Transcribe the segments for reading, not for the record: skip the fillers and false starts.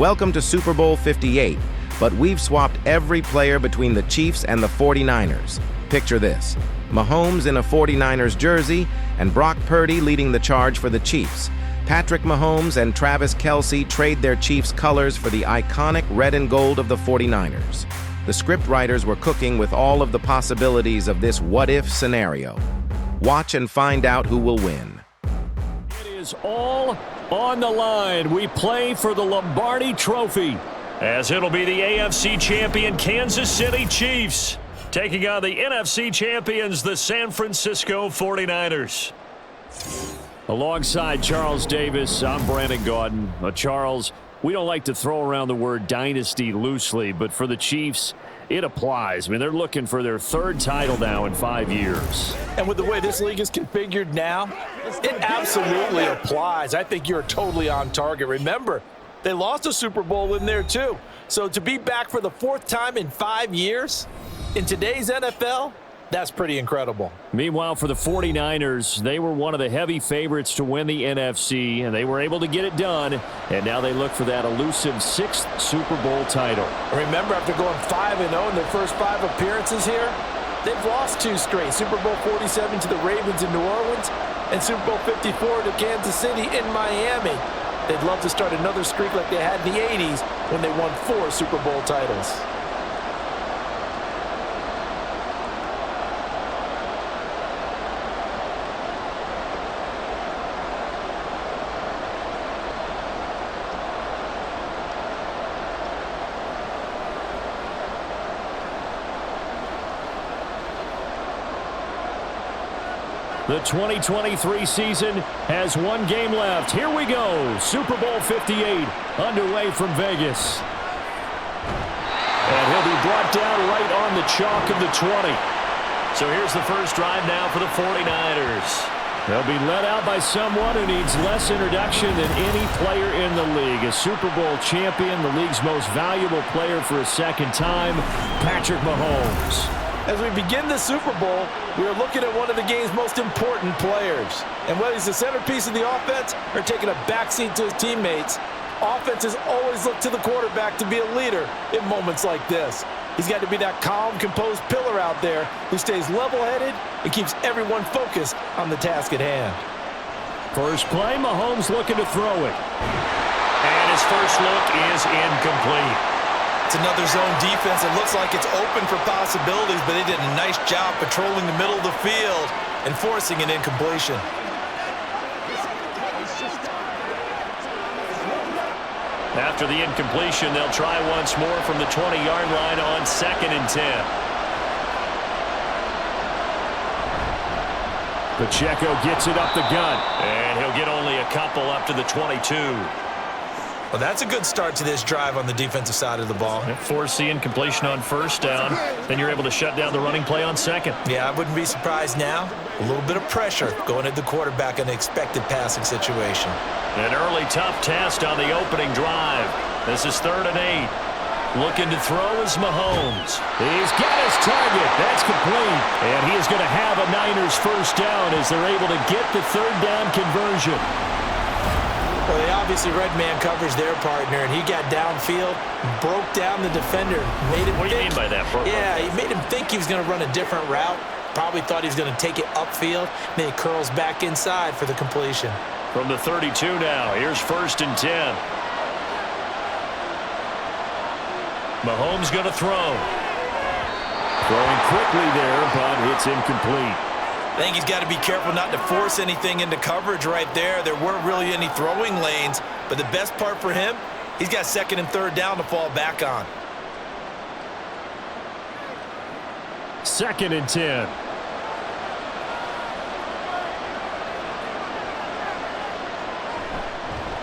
Welcome to Super Bowl 58, but we've swapped every player between the Chiefs and the 49ers. Picture this: Mahomes in a 49ers jersey and Brock Purdy leading the charge for the Chiefs. Patrick Mahomes and Travis Kelce trade their Chiefs colors for the iconic red and gold of the 49ers. The script writers were cooking with all of the possibilities of this what-if scenario. Watch and find out who will win. It is all on the line. We play for the Lombardi Trophy, as it'll be the AFC champion Kansas City Chiefs taking on the NFC champions, the San Francisco 49ers. Alongside Charles Davis, I'm Brandon Gaudin. Charles, we don't like to throw around the word dynasty loosely, but for the Chiefs, it applies. I mean, they're looking for their third title now in 5 years. And with the way this league is configured now, it absolutely applies. I think you're totally on target. Remember, they lost a Super Bowl in there too. So to be back for the fourth time in 5 years in today's NFL, that's pretty incredible. Meanwhile, for the 49ers, they were one of the heavy favorites to win the NFC, and they were able to get it done, and now they look for that elusive 6th Super Bowl title. Remember, after going 5-0 in their first 5 appearances here, they've lost 2 straight. Super Bowl 47 to the Ravens in New Orleans and Super Bowl 54 to Kansas City in Miami. They'd love to start another streak like they had in the 80s when they won 4 Super Bowl titles. The 2023 season has 1 game left. Here we go. Super Bowl 58 underway from Vegas. And he'll be brought down right on the chalk of the 20. So here's the first drive now for the 49ers. They'll be led out by someone who needs less introduction than any player in the league. A Super Bowl champion, the league's most valuable player for a second time, Patrick Mahomes. As we begin the Super Bowl, we are looking at one of the game's most important players. And whether he's the centerpiece of the offense or taking a backseat to his teammates, offenses always look to the quarterback to be a leader in moments like this. He's got to be that calm, composed pillar out there who stays level-headed and keeps everyone focused on the task at hand. First play, Mahomes looking to throw it. And his first look is incomplete. It's another zone defense. It looks like it's open for possibilities, but they did a nice job patrolling the middle of the field and forcing an incompletion. After the incompletion, they'll try once more from the 20-yard line on 2nd and 10. Pacheco gets it up the gut, and he'll get only a couple up to the 22. Well, that's a good start to this drive on the defensive side of the ball. Force the incompletion on first down. Then you're able to shut down the running play on second. Yeah, I wouldn't be surprised now. A little bit of pressure going at the quarterback in an expected passing situation. An early tough test on the opening drive. This is 3rd and 8. Looking to throw is Mahomes. He's got his target. That's complete. And he is going to have a Niners first down as they're able to get the 3rd down conversion. Well, they obviously read man coverage their partner, and he got downfield, broke down the defender, made him What do you mean by that, bro? Yeah, he made him think he was going to run a different route. Probably thought he was going to take it upfield. Then he curls back inside for the completion. From the 32 now, here's 1st and 10. Mahomes going to throw. Throwing quickly there, but it's incomplete. I think he's got to be careful not to force anything into coverage right there. There weren't really any throwing lanes, but the best part for him, he's got 2nd and 3rd down to fall back on. 2nd and 10.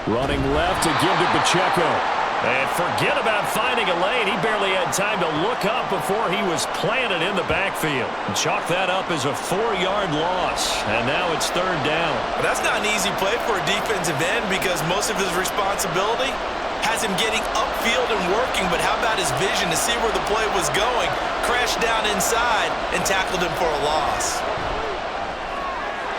Running left to give to Pacheco. And forget about finding a lane. He barely had time to look up before he was planted in the backfield. Chalk that up as a 4-yard loss. And now it's 3rd down. But that's not an easy play for a defensive end because most of his responsibility has him getting upfield and working. But how about his vision to see where the play was going? Crashed down inside and tackled him for a loss.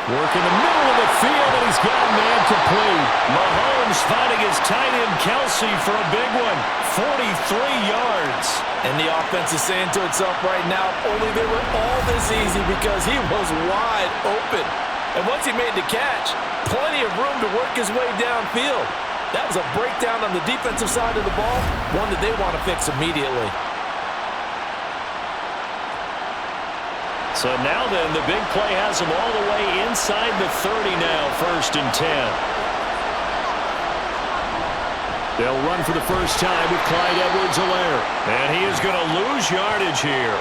Working the middle of the field, and he's got a man complete. Mahomes finding his tight end Kelsey for a big one. 43 yards. And the offense is saying to itself right now, only they were all this easy because he was wide open. And once he made the catch, plenty of room to work his way downfield. That was a breakdown on the defensive side of the ball, one that they want to fix immediately. So now then, the big play has him all the way inside the 30 now, 1st and 10. They'll run for the first time with Clyde Edwards-Helaire. And he is going to lose yardage here.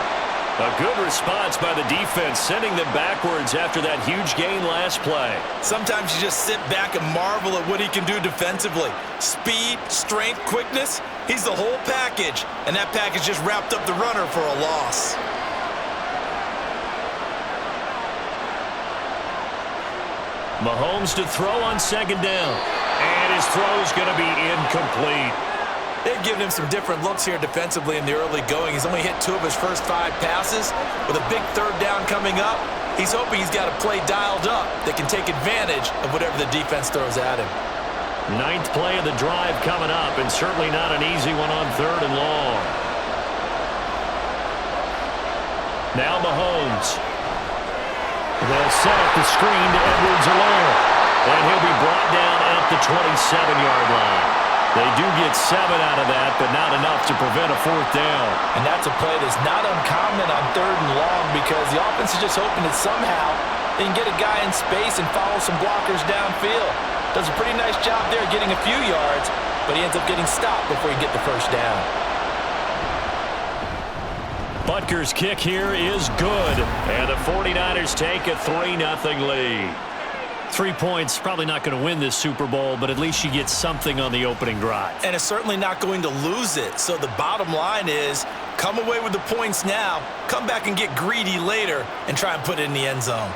A good response by the defense, sending them backwards after that huge gain last play. Sometimes you just sit back and marvel at what he can do defensively. Speed, strength, quickness, he's the whole package. And that package just wrapped up the runner for a loss. Mahomes to throw on 2nd down. And his throw is going to be incomplete. They've given him some different looks here defensively in the early going. He's only hit 2 of his first 5 passes. With a big 3rd down coming up, he's hoping he's got a play dialed up that can take advantage of whatever the defense throws at him. 9th play of the drive coming up, and certainly not an easy one on 3rd and long. Now Mahomes. They'll set up the screen to Edwards-Helaire. And he'll be brought down at the 27-yard line. They do get 7 out of that, but not enough to prevent a 4th down. And that's a play that's not uncommon on 3rd and long because the offense is just hoping that somehow they can get a guy in space and follow some blockers downfield. Does a pretty nice job there getting a few yards, but he ends up getting stopped before he get the 1st down. Butker's kick here is good, and the 49ers take a 3-0 lead. 3 points, probably not going to win this Super Bowl, but at least you get something on the opening drive. And it's certainly not going to lose it. So the bottom line is, come away with the points now, come back and get greedy later, and try and put it in the end zone.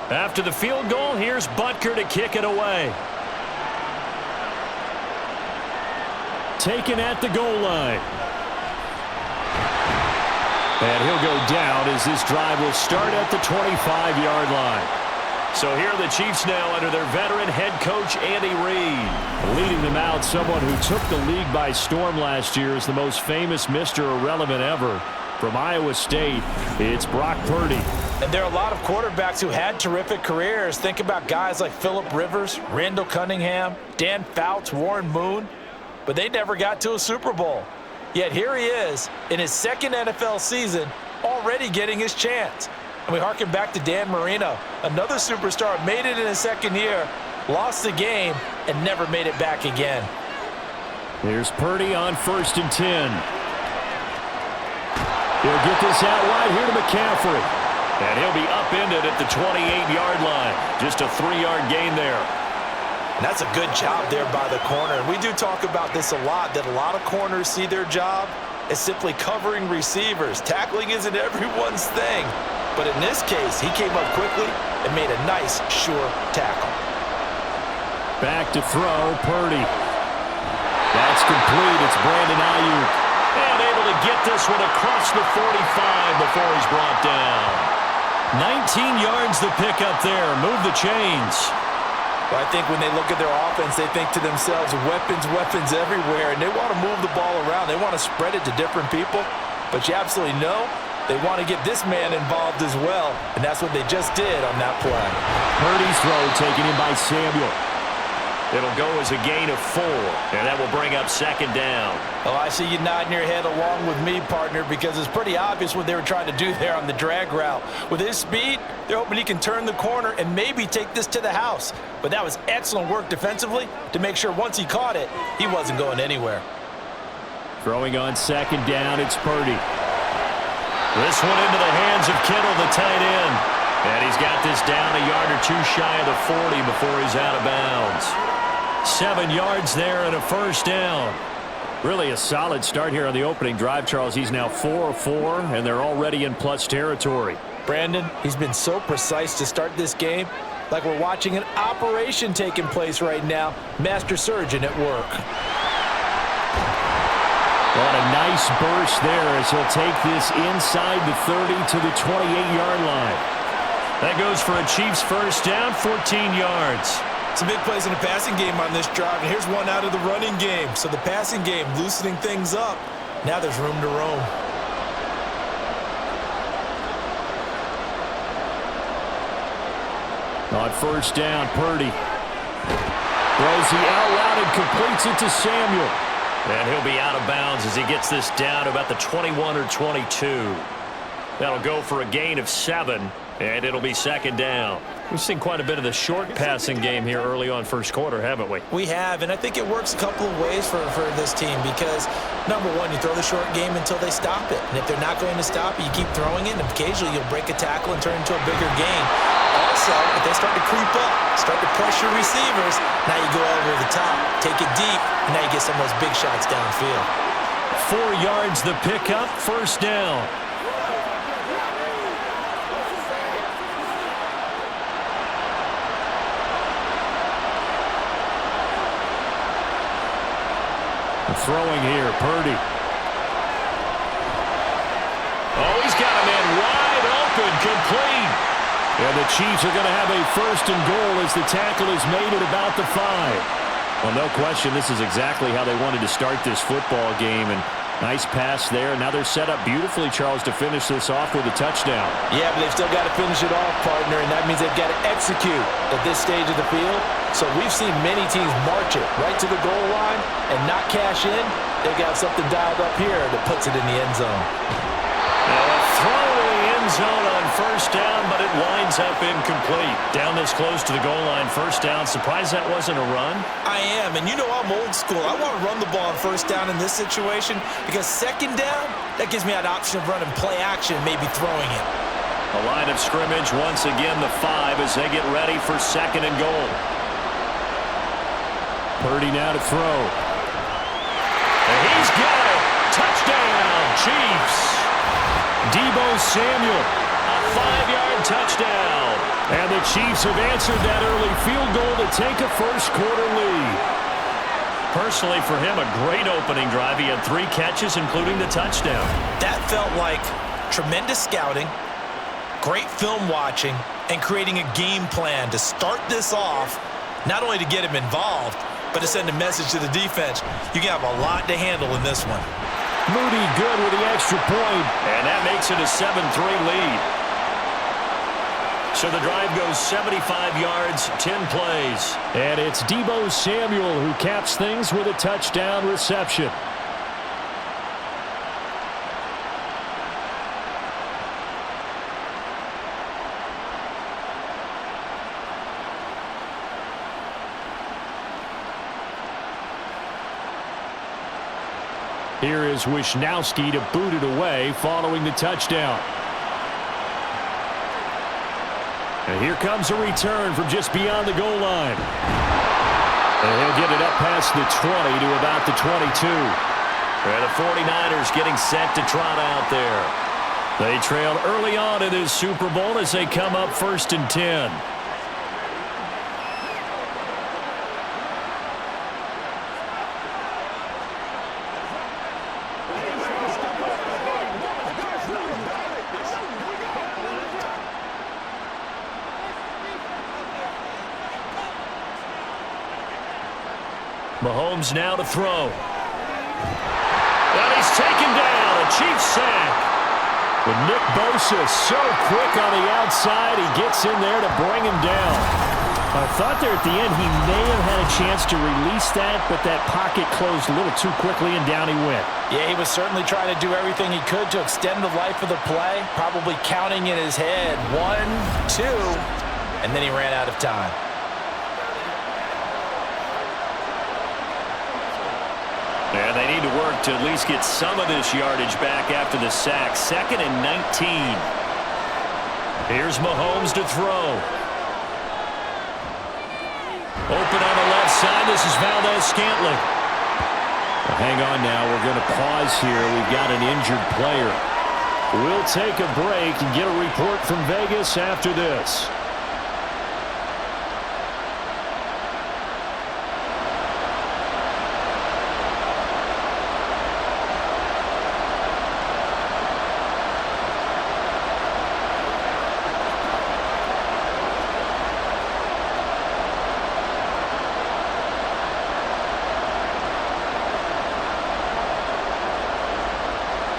After the field goal, here's Butker to kick it away. Taken at the goal line. And he'll go down as this drive will start at the 25-yard line. So here are the Chiefs now under their veteran head coach, Andy Reid. Leading them out, someone who took the league by storm last year as the most famous Mr. Irrelevant ever. From Iowa State, it's Brock Purdy. And there are a lot of quarterbacks who had terrific careers. Think about guys like Phillip Rivers, Randall Cunningham, Dan Fouts, Warren Moon. But they never got to a Super Bowl. Yet here he is in his 2nd NFL season already getting his chance. And we harken back to Dan Marino, another superstar, made it in his 2nd year, lost the game, and never made it back again. Here's Purdy on 1st and 10. He'll get this out wide here to McCaffrey. And he'll be upended at the 28-yard line. Just a 3-yard gain there. And that's a good job there by the corner. And we do talk about this a lot, that a lot of corners see their job as simply covering receivers. Tackling isn't everyone's thing. But in this case, he came up quickly and made a nice, sure tackle. Back to throw, Purdy. That's complete. It's Brandon Ayuk. And able to get this one across the 45 before he's brought down. 19 yards the pickup there. Move the chains. Well, I think when they look at their offense, they think to themselves, weapons, weapons everywhere. And they want to move the ball around. They want to spread it to different people. But you absolutely know they want to get this man involved as well. And that's what they just did on that play. Purdy's throw taken in by Samuel. It'll go as a gain of 4, and that will bring up 2nd down. Well, I see you nodding your head along with me, partner, because it's pretty obvious what they were trying to do there on the drag route. With his speed, they're hoping he can turn the corner and maybe take this to the house. But that was excellent work defensively to make sure once he caught it, he wasn't going anywhere. Throwing on 2nd down, it's Purdy. This one into the hands of Kittle, the tight end. And he's got this down a yard or 2 shy of the 40 before he's out of bounds. 7 yards there and a 1st down. Really a solid start here on the opening drive, Charles. He's now 4 of 4, and they're already in plus territory. Brandon, he's been so precise to start this game, like we're watching an operation taking place right now. Master surgeon at work. What a nice burst there as he'll take this inside the 30 to the 28-yard line. That goes for a Chiefs first down, 14 yards. Some big plays in the passing game on this drive, and here's one out of the running game. So the passing game loosening things up. Now there's room to roam. On first down, Purdy throws the out route and completes it to Samuel. And he'll be out of bounds as he gets this down to about the 21 or 22. That'll go for a gain of 7, and it'll be second down. We've seen quite a bit of the short passing game here early on first quarter, haven't we? We have, and I think it works a couple of ways for this team because, number one, you throw the short game until they stop it. And if they're not going to stop it, you keep throwing it, and occasionally you'll break a tackle and turn into a bigger gain. Also, if they start to creep up, start to pressure receivers, now you go over the top, take it deep, and now you get some of those big shots downfield. 4 yards the pickup, first down. Throwing here, Purdy. Oh, he's got a man wide open, complete. And the Chiefs are going to have a first and goal as the tackle is made at about the 5. Well, no question, this is exactly how they wanted to start this football game. And nice pass there. Now they're set up beautifully, Charles, to finish this off with a touchdown. Yeah, but they've still got to finish it off, partner, and that means they've got to execute at this stage of the field. So we've seen many teams march it right to the goal line and not cash in. They've got something dialed up here that puts it in the end zone. Now a throw to the end zone on first down, but it winds up incomplete. Down this close to the goal line, first down. Surprised that wasn't a run? I am, and you know I'm old school. I want to run the ball on first down in this situation because second down, that gives me an option of running play action, maybe throwing it. A line of scrimmage, once again the 5 as they get ready for second and goal. Purdy now to throw. And he's got it. Touchdown, Chiefs. Deebo Samuel, a 5-yard touchdown. And the Chiefs have answered that early field goal to take a first quarter lead. Personally, for him, a great opening drive. He had 3 catches, including the touchdown. That felt like tremendous scouting, great film watching, and creating a game plan to start this off, not only to get him involved, but to send a message to the defense. You can have a lot to handle in this one. Moody good with the extra point, and that makes it a 7-3 lead. So the drive goes 75 yards, 10 plays. And it's Deebo Samuel who caps things with a touchdown reception. Here is Wisnowski to boot it away following the touchdown. And here comes a return from just beyond the goal line. And he'll get it up past the 20 to about the 22. And the 49ers getting set to trot out there. They trailed early on in this Super Bowl as they come up first and 10. Mahomes now to throw. And he's taken down. A Chiefs sack. With Nick Bosa so quick on the outside, he gets in there to bring him down. I thought there at the end he may have had a chance to release that, but that pocket closed a little too quickly, and down he went. Yeah, he was certainly trying to do everything he could to extend the life of the play, probably counting in his head 1, 2, and then he ran out of time. And they need to work to at least get some of this yardage back after the sack. 2nd and 19. Here's Mahomes to throw. Open on the left side. This is Valdez-Scantling. Well, hang on now. We're going to pause here. We've got an injured player. We'll take a break and get a report from Vegas after this.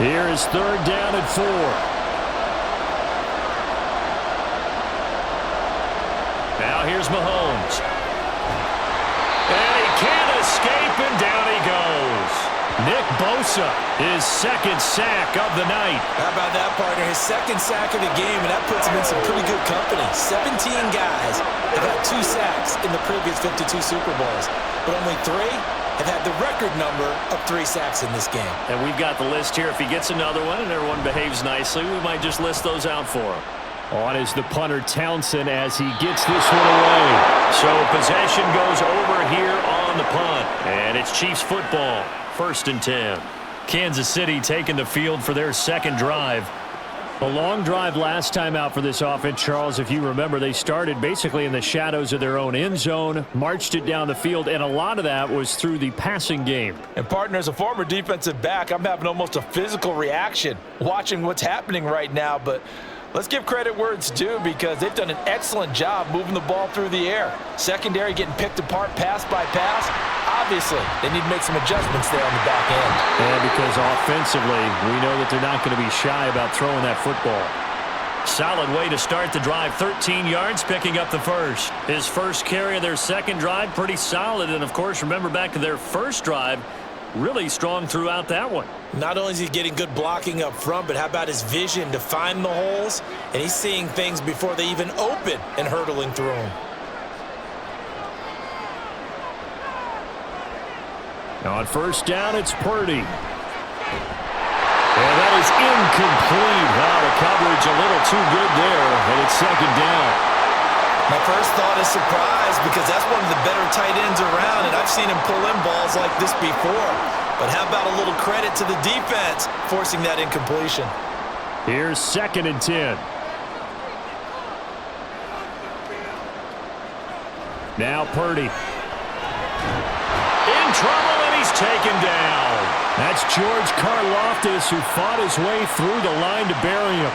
Here is third down and 4. Now here's Mahomes. And he can't escape, and down he goes. Nick Bosa, his second sack of the night. How about that, partner? His second sack of the game, and that puts him in some pretty good company. 17 guys have had 2 sacks in the previous 52 Super Bowls, but only 3 have had the record number of 3 sacks in this game. And we've got the list here. If he gets another one and everyone behaves nicely, we might just list those out for him. On is the punter Townsend as he gets this one away. So possession goes over here on the punt. And it's Chiefs football. 1st and 10. Kansas City taking the field for their second drive. A long drive last time out for this offense, Charles. If you remember, they started basically in the shadows of their own end zone, marched it down the field, and a lot of that was through the passing game. And, partner, as a former defensive back, I'm having almost a physical reaction watching what's happening right now. But let's give credit where it's due because they've done an excellent job moving the ball through the air. Secondary getting picked apart pass by pass. Obviously, they need to make some adjustments there on the back end. And because offensively, we know that they're not going to be shy about throwing that football. Solid way to start the drive. 13 yards, picking up the first. His first carry of their second drive, pretty solid. And, of course, remember back to their first drive, really strong throughout that one. Not only is he getting good blocking up front, but how about his vision to find the holes? And he's seeing things before they even open and hurtling through them. On first down, it's Purdy. And that is incomplete. Wow, the coverage a little too good there, and it's second down. My first thought is surprise because that's one of the better tight ends around, and I've seen him pull in balls like this before. But how about a little credit to the defense forcing that incompletion? Here's 2nd and 10. Now Purdy. In trouble, and he's taken down. That's George Karlaftis who fought his way through the line to bury him.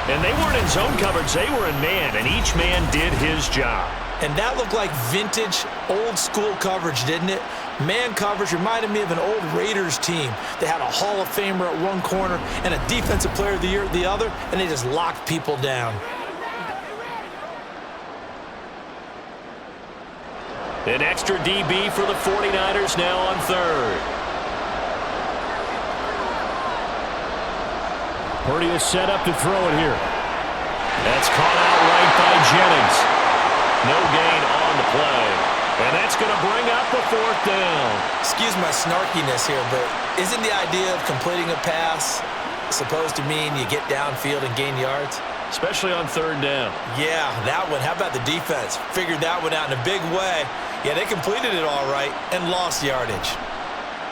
And they weren't in zone coverage. They were in man, and each man did his job. And that looked like vintage, old-school coverage, didn't it? Man coverage reminded me of an old Raiders team. They had a Hall of Famer at one corner and a Defensive Player of the Year at the other, and they just locked people down. An extra DB for the 49ers now on third. Purdy is set up to throw it here. That's caught out right by Jennings. No gain on the play. And that's going to bring up the 4th down. Excuse my snarkiness here, but isn't the idea of completing a pass supposed to mean you get downfield and gain yards? Especially on 3rd down. Yeah, that one. How about the defense? Figured that one out in a big way. Yeah, they completed it all right and lost yardage.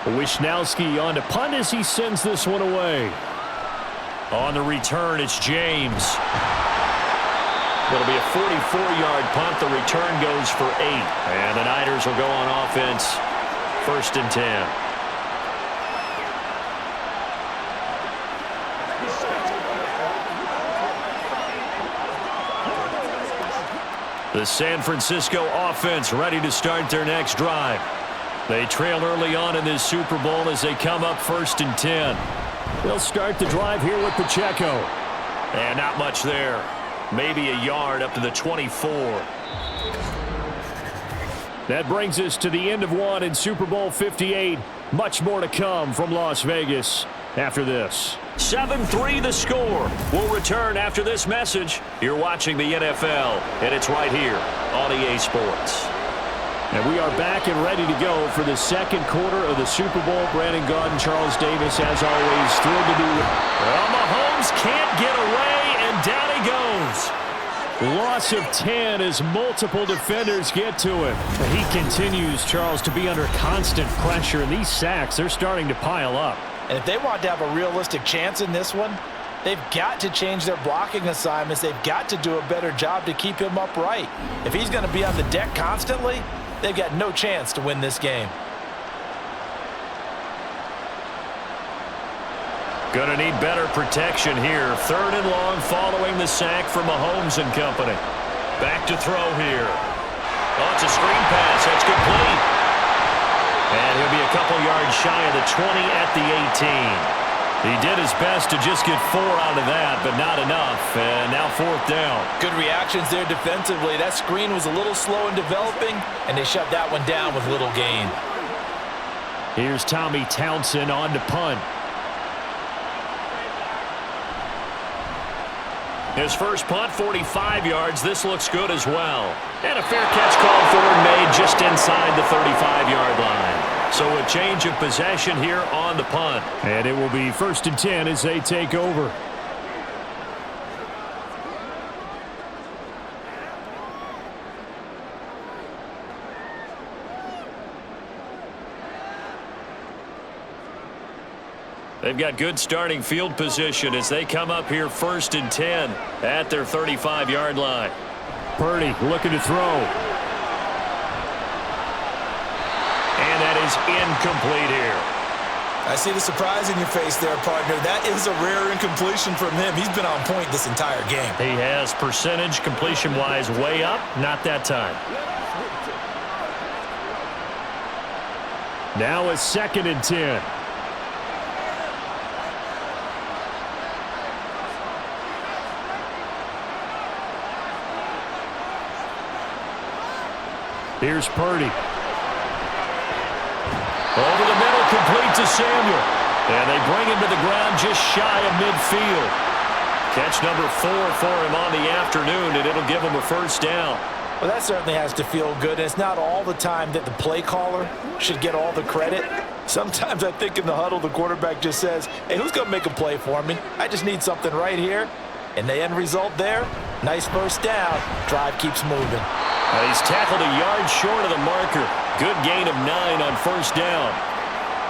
Wisnowski on to punt as he sends this one away. On the return, it's James. It'll be a 44-yard punt. The return goes for 8. And the Niners will go on offense. 1st and 10. The San Francisco offense ready to start their next drive. They trail early on in this Super Bowl as they come up 1st and 10. They'll start the drive here with Pacheco. And not much there. Maybe a yard up to the 24. That brings us to the end of one in Super Bowl 58. Much more to come from Las Vegas after this. 7-3 the score. We'll return after this message. You're watching the NFL, and it's right here on EA Sports. And we are back and ready to go for the second quarter of the Super Bowl. Brandon Gaudin, Charles Davis, as always, thrilled to be with you. Well, Mahomes can't get away, and down he goes. Loss of 10 as multiple defenders get to him. And he continues, Charles, to be under constant pressure. And these sacks, they're starting to pile up. And if they want to have a realistic chance in this one, They've got to change their blocking assignments. They've got to do a better job to keep him upright. If he's going to be on the deck constantly, they've got no chance to win this game. Gonna need better protection here. 3rd and long following the sack from Mahomes and company. Back to throw here. Oh, it's a screen pass. That's complete. And he'll be a couple yards shy of the 20 at the 18. He did his best to just get 4 out of that, but not enough. And now 4th down. Good reactions there defensively. That screen was a little slow in developing, and they shut that one down with little gain. Here's Tommy Townsend on to punt. His first punt, 45 yards. This looks good as well. And a fair catch called for and made just inside the 35-yard line. So a change of possession here on the punt. And it will be 1st and 10 as they take over. They've got good starting field position as they come up here 1st and 10 at their 35-yard line. Purdy looking to throw. And that is incomplete here. I see the surprise in your face there, partner. That is a rare incompletion from him. He's been on point this entire game. He has percentage completion-wise way up. Not that time. Now it's 2nd and 10. Here's Purdy. Over the middle, complete to Samuel. And they bring him to the ground just shy of midfield. Catch number 4 for him on the afternoon, and it'll give him a 1st down. Well, that certainly has to feel good, and it's not all the time that the play caller should get all the credit. Sometimes I think in the huddle, the quarterback just says, hey, who's going to make a play for me? I just need something right here. And the end result there, nice 1st down. Drive keeps moving. He's tackled a yard short of the marker. Good gain of 9 on 1st down.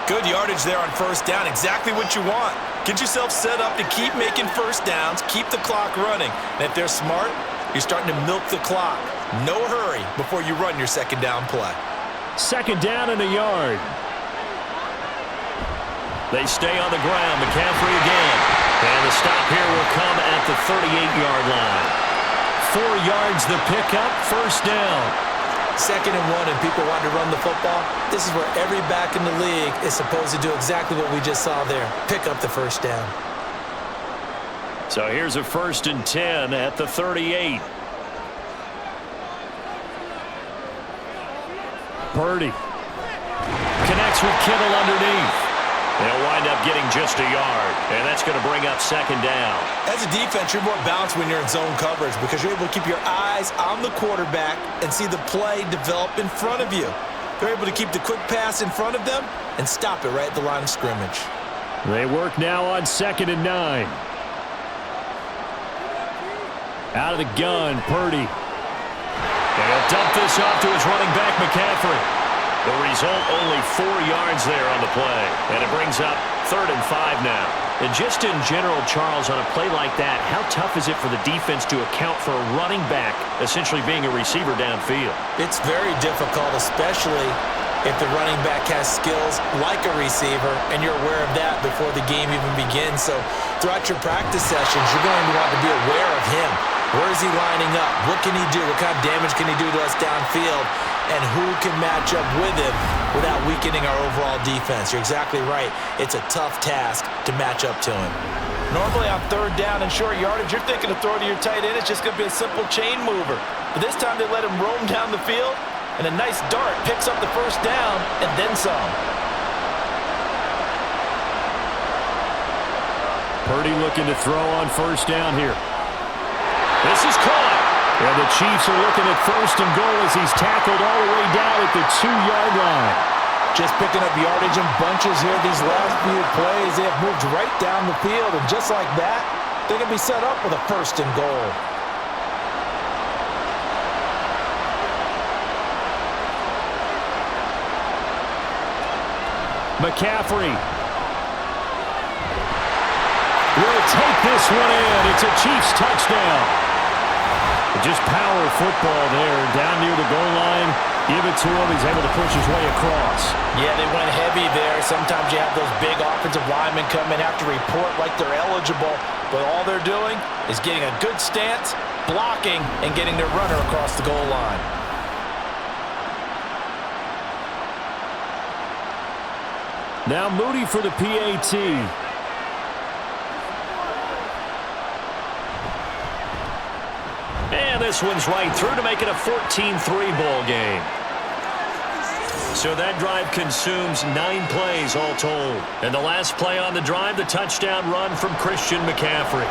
Good yardage there on 1st down. Exactly what you want. Get yourself set up to keep making 1st downs, keep the clock running. And if they're smart, you're starting to milk the clock. No hurry before you run your 2nd down play. 2nd down and a yard. They stay on the ground. McCaffrey again. And the stop here will come at the 38-yard line. 4 yards the pickup, 1st down. 2nd and 1 and people want to run the football. This is where every back in the league is supposed to do exactly what we just saw there. Pick up the 1st down. So here's a 1st and 10 at the 38. Purdy connects with Kittle underneath. They'll wind up getting just a yard, and that's going to bring up 2nd down. As a defense, you're more balanced when you're in zone coverage because you're able to keep your eyes on the quarterback and see the play develop in front of you. They're able to keep the quick pass in front of them and stop it right at the line of scrimmage. They work now on 2nd and 9. Out of the gun, Purdy. And he'll dump this off to his running back, McCaffrey. The result, only 4 yards there on the play. And it brings up 3rd and 5 now. And just in general, Charles, on a play like that, how tough is it for the defense to account for a running back essentially being a receiver downfield? It's very difficult, especially if the running back has skills like a receiver, and you're aware of that before the game even begins. So throughout your practice sessions, you're going to want to be aware of him. Where is he lining up? What can he do? What kind of damage can he do to us downfield? And who can match up with him without weakening our overall defense? You're exactly right. It's a tough task to match up to him. Normally on 3rd down and short yardage, you're thinking of throwing to your tight end. It's just going to be a simple chain mover. But this time they let him roam down the field, and a nice dart picks up the 1st down and then some. Purdy looking to throw on 1st down here. This is caught. And the Chiefs are looking at 1st and goal as he's tackled all the way down at the 2-yard line. Just picking up yardage in bunches here these last few plays. They have moved right down the field, and just like that, they're going to be set up with a 1st and goal. McCaffrey. will take this one in. It's a Chiefs touchdown. Just power football there, down near the goal line. Give it to him. He's able to push his way across. Yeah, they went heavy there. Sometimes you have those big offensive linemen come in, have to report like they're eligible, but all they're doing is getting a good stance, blocking, and getting their runner across the goal line. Now Moody for the PAT. And this one's right through to make it a 14-3 ball game. So that drive consumes 9 plays all told. And the last play on the drive, the touchdown run from Christian McCaffrey.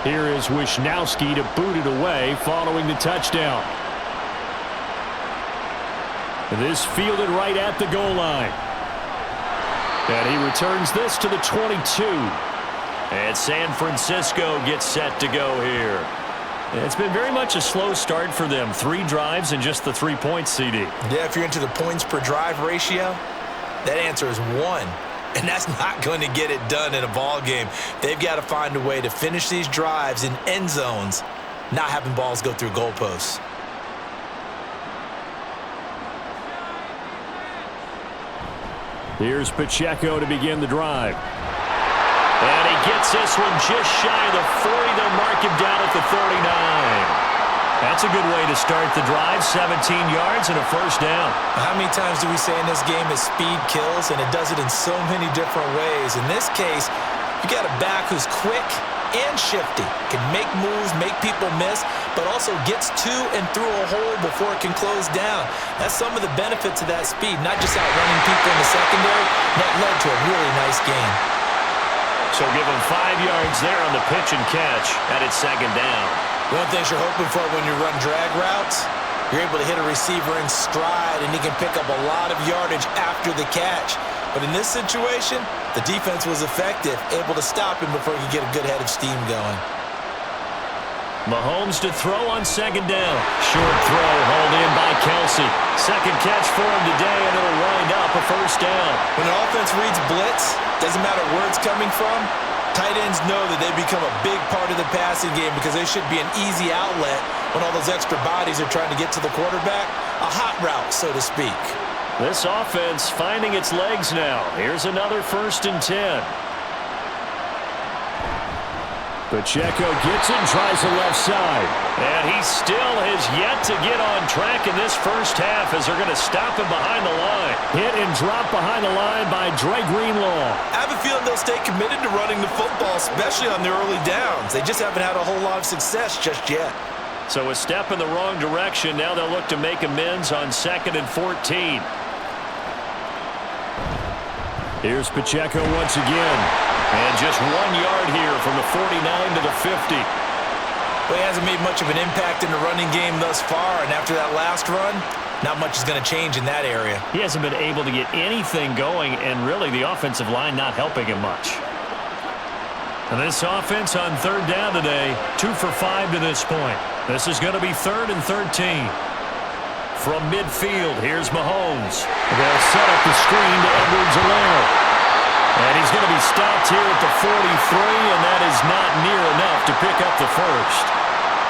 Here is Wisnowski to boot it away following the touchdown. This fielded right at the goal line. And he returns this to the 22. And San Francisco gets set to go here. It's been very much a slow start for them. 3 drives and just the 3 points, CD. Yeah, if you're into the points per drive ratio, that answer is 1. And that's not going to get it done in a ball game. They've got to find a way to finish these drives in end zones, not having balls go through goalposts. Here's Pacheco to begin the drive. And he gets this one just shy of the 40. They'll mark him down at the 39. That's a good way to start the drive. 17 yards and a first down. How many times do we say in this game is speed kills, and it does it in so many different ways. In this case, you got a back who's quick and shifty, can make moves, make people miss, but also gets to and through a hole before it can close down. That's some of the benefits of that speed, not just outrunning people in the secondary. That led to a really nice game. So give him 5 yards there on the pitch and catch, and it's second down. One of the things you're hoping for when you run drag routes, you're able to hit a receiver in stride, and he can pick up a lot of yardage after the catch. But in this situation, the defense was effective, able to stop him before he could get a good head of steam going. Mahomes to throw on second down. Short throw, hauled in by Kelsey. Second catch for him today, and it'll wind up a first down. When an offense reads blitz, doesn't matter where it's coming from, tight ends know that they become a big part of the passing game because they should be an easy outlet when all those extra bodies are trying to get to the quarterback. A hot route, so to speak. This offense finding its legs now. Here's another 1st and 10. Pacheco gets it, tries the left side. And he still has yet to get on track in this first half as they're going to stop him behind the line. Hit and drop behind the line by Dre Greenlaw. I have a feeling they'll stay committed to running the football, especially on the early downs. They just haven't had a whole lot of success just yet. So a step in the wrong direction. Now they'll look to make amends on 2nd and 14. Here's Pacheco once again. And just 1 yard here from the 49 to the 50. Well, he hasn't made much of an impact in the running game thus far, and after that last run, not much is going to change in that area. He hasn't been able to get anything going, and really the offensive line not helping him much. And this offense on 3rd down today, 2 for 5 to this point. This is going to be 3rd and 13. From midfield, here's Mahomes. They'll set up the screen to Edwards-Helaire. And he's going to be stopped here at the 43, and that is not near enough to pick up the first.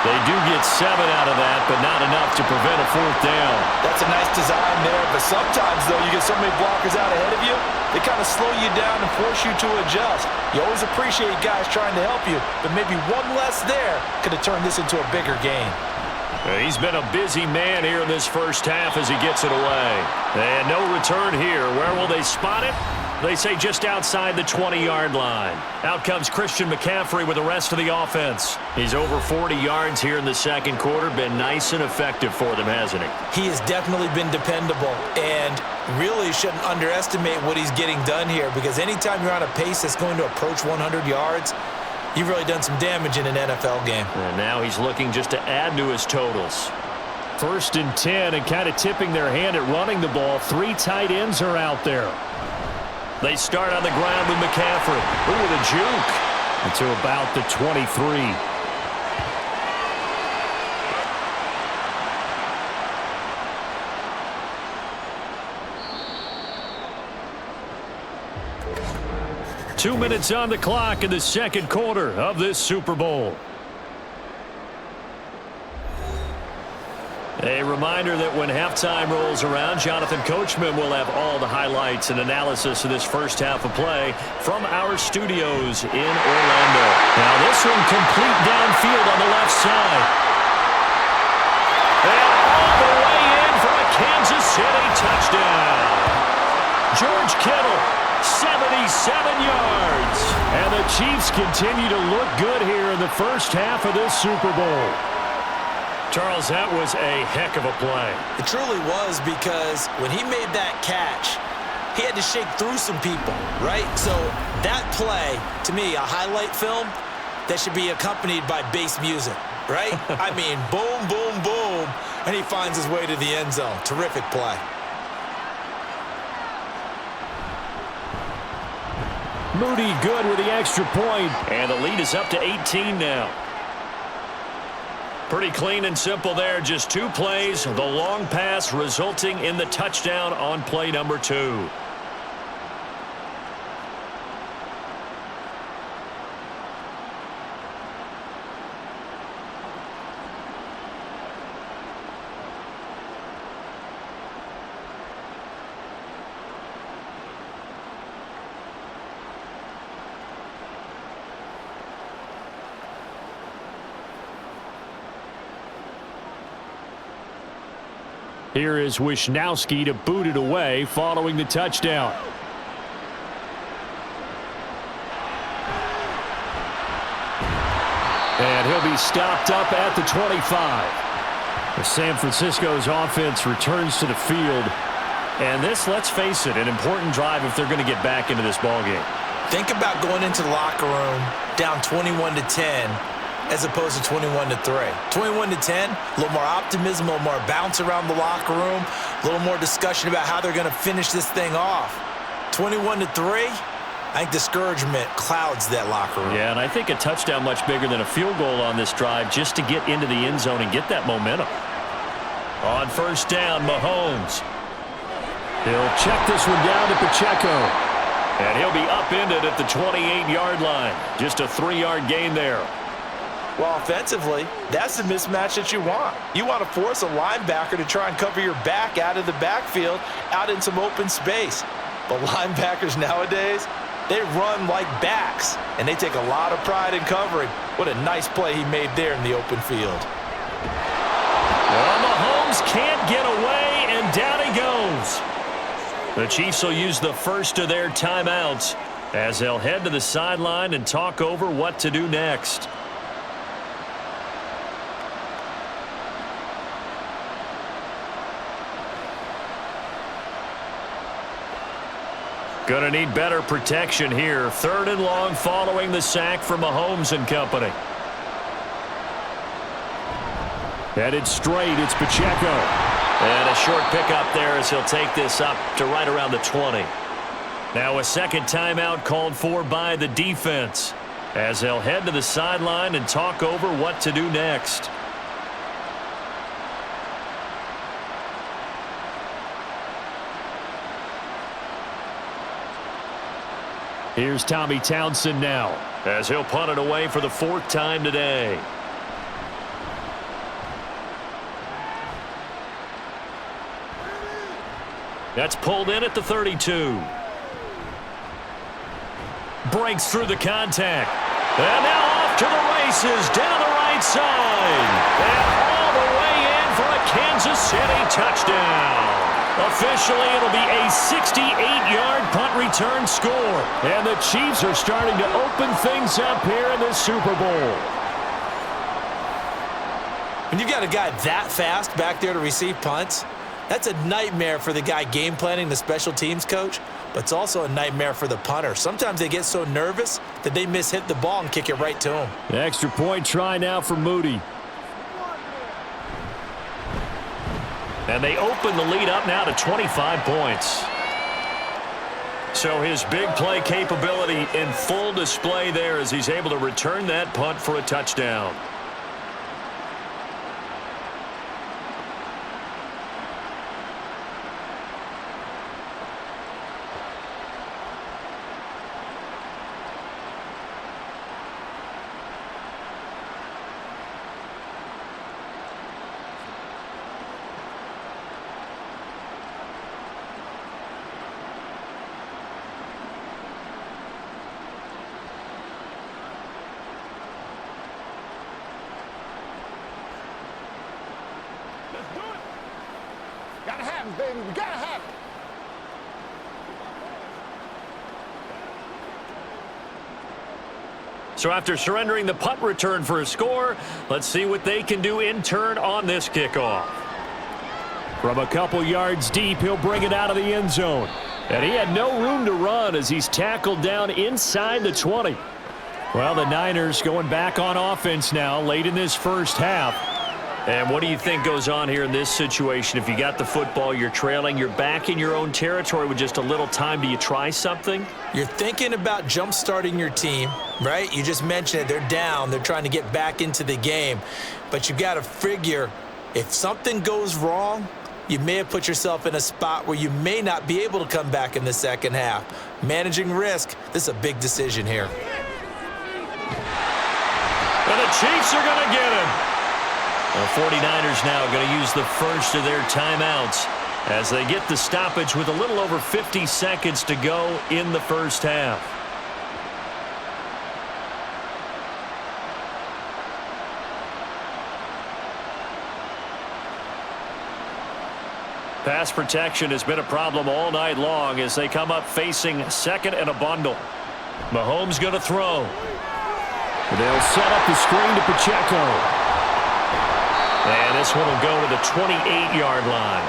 They do get 7 out of that, but not enough to prevent a 4th down. That's a nice design there, but sometimes, though, you get so many blockers out ahead of you, they kind of slow you down and force you to adjust. You always appreciate guys trying to help you, but maybe one less there could have turned this into a bigger game. He's been a busy man here in this first half as he gets it away. And no return here. Where will they spot it? They say just outside the 20-yard line. Out comes Christian McCaffrey with the rest of the offense. He's over 40 yards here in the second quarter. Been nice and effective for them, hasn't he? He has definitely been dependable, and really shouldn't underestimate what he's getting done here, because anytime you're on a pace that's going to approach 100 yards, you've really done some damage in an NFL game. And now he's looking just to add to his totals. First and 10, and kind of tipping their hand at running the ball. 3 tight ends are out there. They start on the ground with McCaffrey. Ooh, with a juke to about the 23. Two minutes on the clock in the second quarter of this Super Bowl. A reminder that when halftime rolls around, Jonathan Coachman will have all the highlights and analysis of this first half of play from our studios in Orlando. Now this one complete downfield on the left side. And all the way in for a Kansas City touchdown. George Kittle, 77 yards. And the Chiefs continue to look good here in the first half of this Super Bowl. Charles, that was a heck of a play. It truly was, because when he made that catch, he had to shake through some people, right? So that play, to me, a highlight film that should be accompanied by bass music, right? I mean, boom, boom, boom, and he finds his way to the end zone. Terrific play. Moody good with the extra point, and the lead is up to 18 now. Pretty clean and simple there. Just 2 plays. The long pass resulting in the touchdown on play number 2. Here is Wishnowski to boot it away following the touchdown. And he'll be stopped up at the 25. San Francisco's offense returns to the field. And this, let's face it, an important drive if they're going to get back into this ballgame. Think about going into the locker room down 21-10 as opposed to 21-3. 21-10, a little more optimism, a little more bounce around the locker room, a little more discussion about how they're going to finish this thing off. 21-3, I think discouragement clouds that locker room. Yeah, and I think a touchdown much bigger than a field goal on this drive just to get into the end zone and get that momentum. On first down, Mahomes. He'll check this one down to Pacheco. And he'll be upended at the 28-yard line. Just a 3-yard gain there. Well, offensively, that's the mismatch that you want. You want to force a linebacker to try and cover your back out of the backfield, out in some open space. But linebackers nowadays, they run like backs, and they take a lot of pride in covering. What a nice play he made there in the open field. Well, Mahomes can't get away, and down he goes. The Chiefs will use the first of their timeouts as they'll head to the sideline and talk over what to do next. Going to need better protection here. 3rd and long following the sack from Mahomes and company. Headed straight, it's Pacheco. And a short pickup there as he'll take this up to right around the 20. Now a second timeout called for by the defense as they'll head to the sideline and talk over what to do next. Here's Tommy Townsend now as he'll punt it away for the 4th time today. That's pulled in at the 32. Breaks through the contact. And now off to the races down the right side. And all the way in for a Kansas City touchdown. Officially, it'll be a 68-yard punt return score. And the Chiefs are starting to open things up here in the Super Bowl. When you've got a guy that fast back there to receive punts, that's a nightmare for the guy game planning, the special teams coach, but it's also a nightmare for the punter. Sometimes they get so nervous that they mishit the ball and kick it right to him. The extra point try now for Moody. And they open the lead up now to 25 points. So his big play capability in full display there as he's able to return that punt for a touchdown. Gotta have him, baby. We gotta have him. So after surrendering the punt return for a score, let's see what they can do in turn on this kickoff. From a couple yards deep, he'll bring it out of the end zone. And he had no room to run as he's tackled down inside the 20. Well, the Niners going back on offense now late in this first half. And what do you think goes on here in this situation? If you got the football, you're trailing, you're back in your own territory with just a little time. Do you try something? You're thinking about jump-starting your team, right? You just mentioned it. They're down. They're trying to get back into the game. But you got to figure if something goes wrong, you may have put yourself in a spot where you may not be able to come back in the second half. Managing risk, this is a big decision here. And the Chiefs are going to get him. The 49ers now going to use the first of their timeouts as they get the stoppage with a little over 50 seconds to go in the first half. Pass protection has been a problem all night long as they come up facing second and a bundle. Mahomes going to throw. They'll set up the screen to Pacheco. And this one will go to the 28-yard line.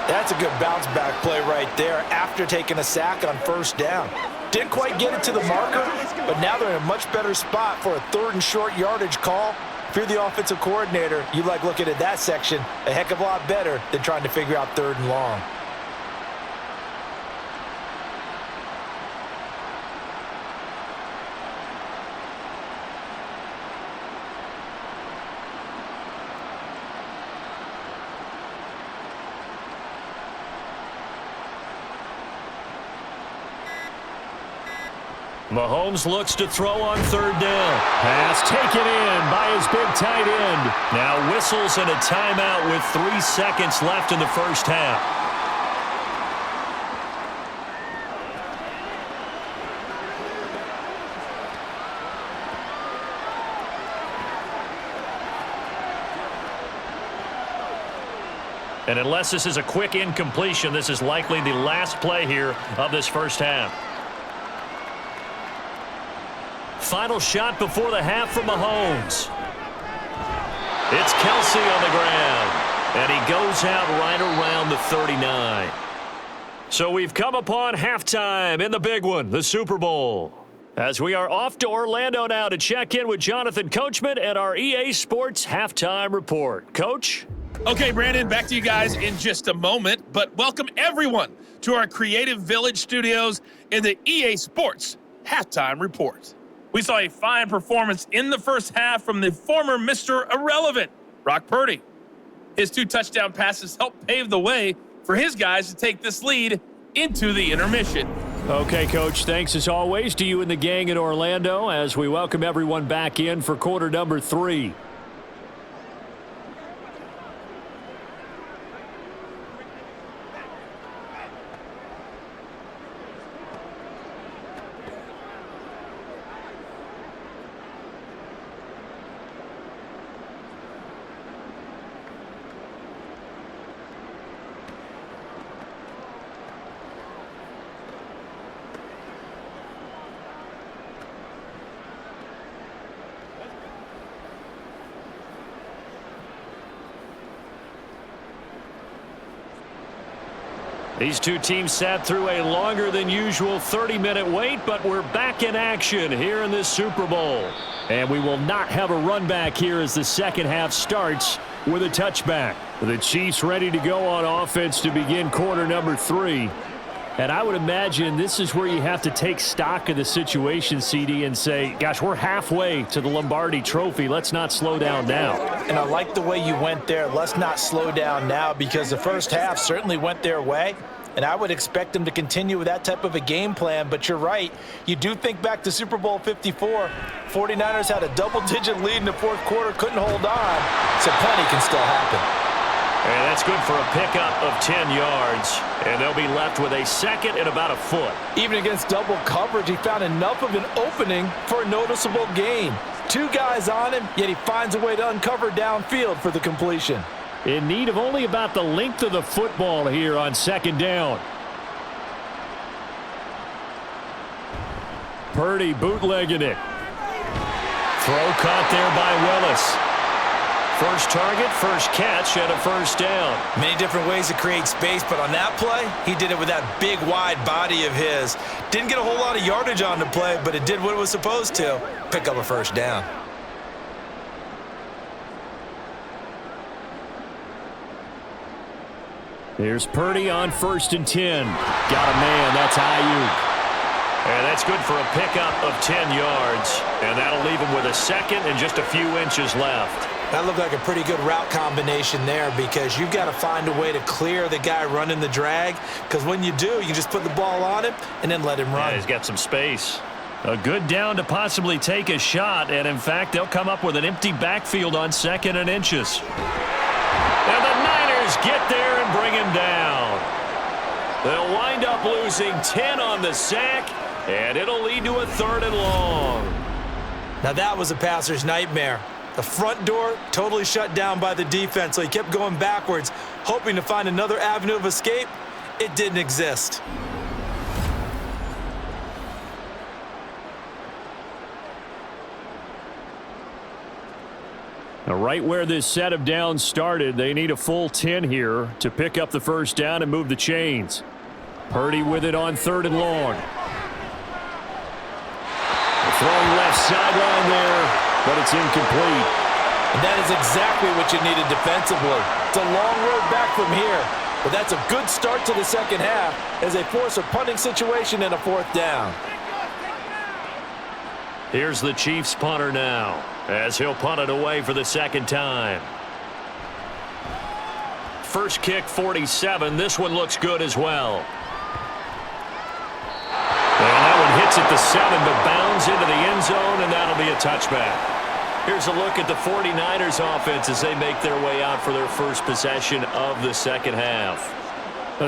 That's a good bounce-back play right there after taking a sack on first down. Didn't quite get it to the marker, but now they're in a much better spot for a third and short yardage call. If you're the offensive coordinator, you like looking at that section a heck of a lot better than trying to figure out third and long. Mahomes looks to throw on third down. Pass taken in by his big tight end. Now whistles and a timeout with 3 seconds left in the first half. And unless this is a quick incompletion, this is likely the last play here of this first half. Final shot before the half from Mahomes. It's Kelsey on the ground, and he goes out right around the 39. So we've come upon halftime in the big one, the Super Bowl. As we are off to Orlando now to check in with Jonathan Coachman and our EA Sports halftime report. Coach? Okay, Brandon, back to you guys in just a moment, but welcome everyone to our Creative Village studios in the EA Sports halftime report. We saw a fine performance in the first half from the former Mr. Irrelevant, Brock Purdy. His 2 touchdown passes helped pave the way for his guys to take this lead into the intermission. Okay, Coach, thanks as always to you and the gang in Orlando as we welcome everyone back in for quarter number 3. These two teams sat through a longer than usual 30-minute wait, but we're back in action here in this Super Bowl. And we will not have a run back here as the second half starts. with a touchback. The Chiefs ready to go on offense to begin quarter number 3. And I would imagine this is where you have to take stock of the situation, CD, and say, gosh, we're halfway to the Lombardi Trophy. Let's not slow down now. And I like the way you went there. Let's not slow down now, because the first half certainly went their way. And I would expect them to continue with that type of a game plan. But you're right. You do think back to Super Bowl 54. 49ers had a double-digit lead in the fourth quarter, couldn't hold on. So plenty can still happen. And that's good for a pickup of 10 yards. And they'll be left with a second and about a foot. Even against double coverage, he found enough of an opening for a noticeable gain. 2 guys on him, yet he finds a way to uncover downfield for the completion. In need of only about the length of the football here on second down. Purdy bootlegging it. Throw caught there by Willis. First target, first catch, and a first down. Many different ways to create space, but on that play, he did it with that big, wide body of his. Didn't get a whole lot of yardage on the play, but it did what it was supposed to. Pick up a first down. Here's Purdy on 1st and 10. Got a man, that's Ayuk. And that's good for a pickup of 10 yards. And that'll leave him with a second and just a few inches left. That looked like a pretty good route combination there, because you've got to find a way to clear the guy running the drag, because when you do, you just put the ball on him and then let him run. Yeah, he's got some space. A good down to possibly take a shot, and in fact, they'll come up with an empty backfield on 2nd and inches. And the Niners get there and bring him down. They'll wind up losing 10 on the sack, and it'll lead to a 3rd and long. Now that was a passer's nightmare. The front door totally shut down by the defense, so he kept going backwards, hoping to find another avenue of escape. It didn't exist. Now, right where this set of downs started, they need a full 10 here to pick up the first down and move the chains. Purdy with it on 3rd and long. The throwing left sideline there, but it's incomplete. And that is exactly what you needed defensively. It's a long road back from here, but that's a good start to the second half as they force a punting situation and a 4th down. Here's the Chiefs punter now, as he'll punt it away for the 2nd time. First kick, 47. This one looks good as well. And that one hits at the 7, but bounds into the end zone, and that'll be a touchback. Here's a look at the 49ers offense as they make their way out for their first possession of the second half.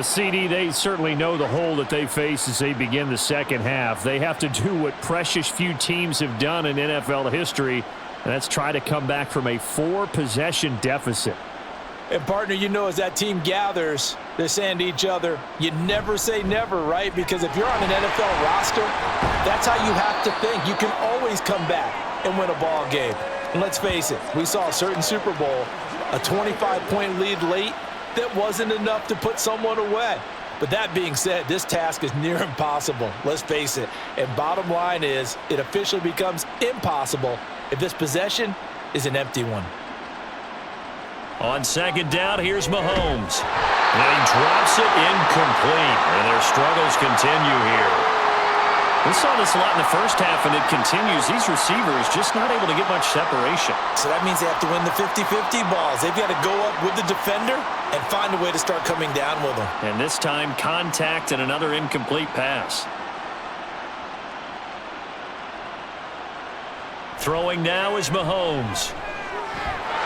CD, they certainly know the hole that they face as they begin the second half. They have to do what precious few teams have done in NFL history, and that's try to come back from a 4-possession deficit. And, partner, you know, as that team gathers, they're saying to each other, you never say never, right? Because if you're on an NFL roster, that's how you have to think. You can always come back and win a ball game. And let's face it, we saw a certain Super Bowl, a 25-point lead late, that wasn't enough to put someone away. But that being said, this task is near impossible. Let's face it. And bottom line is, it officially becomes impossible if this possession is an empty one. On 2nd down, here's Mahomes. And he drops it incomplete. And their struggles continue here. We saw this a lot in the first half, and it continues. These receivers just not able to get much separation. So that means they have to win the 50-50 balls. They've got to go up with the defender and find a way to start coming down with them. And this time, contact and another incomplete pass. Throwing now is Mahomes.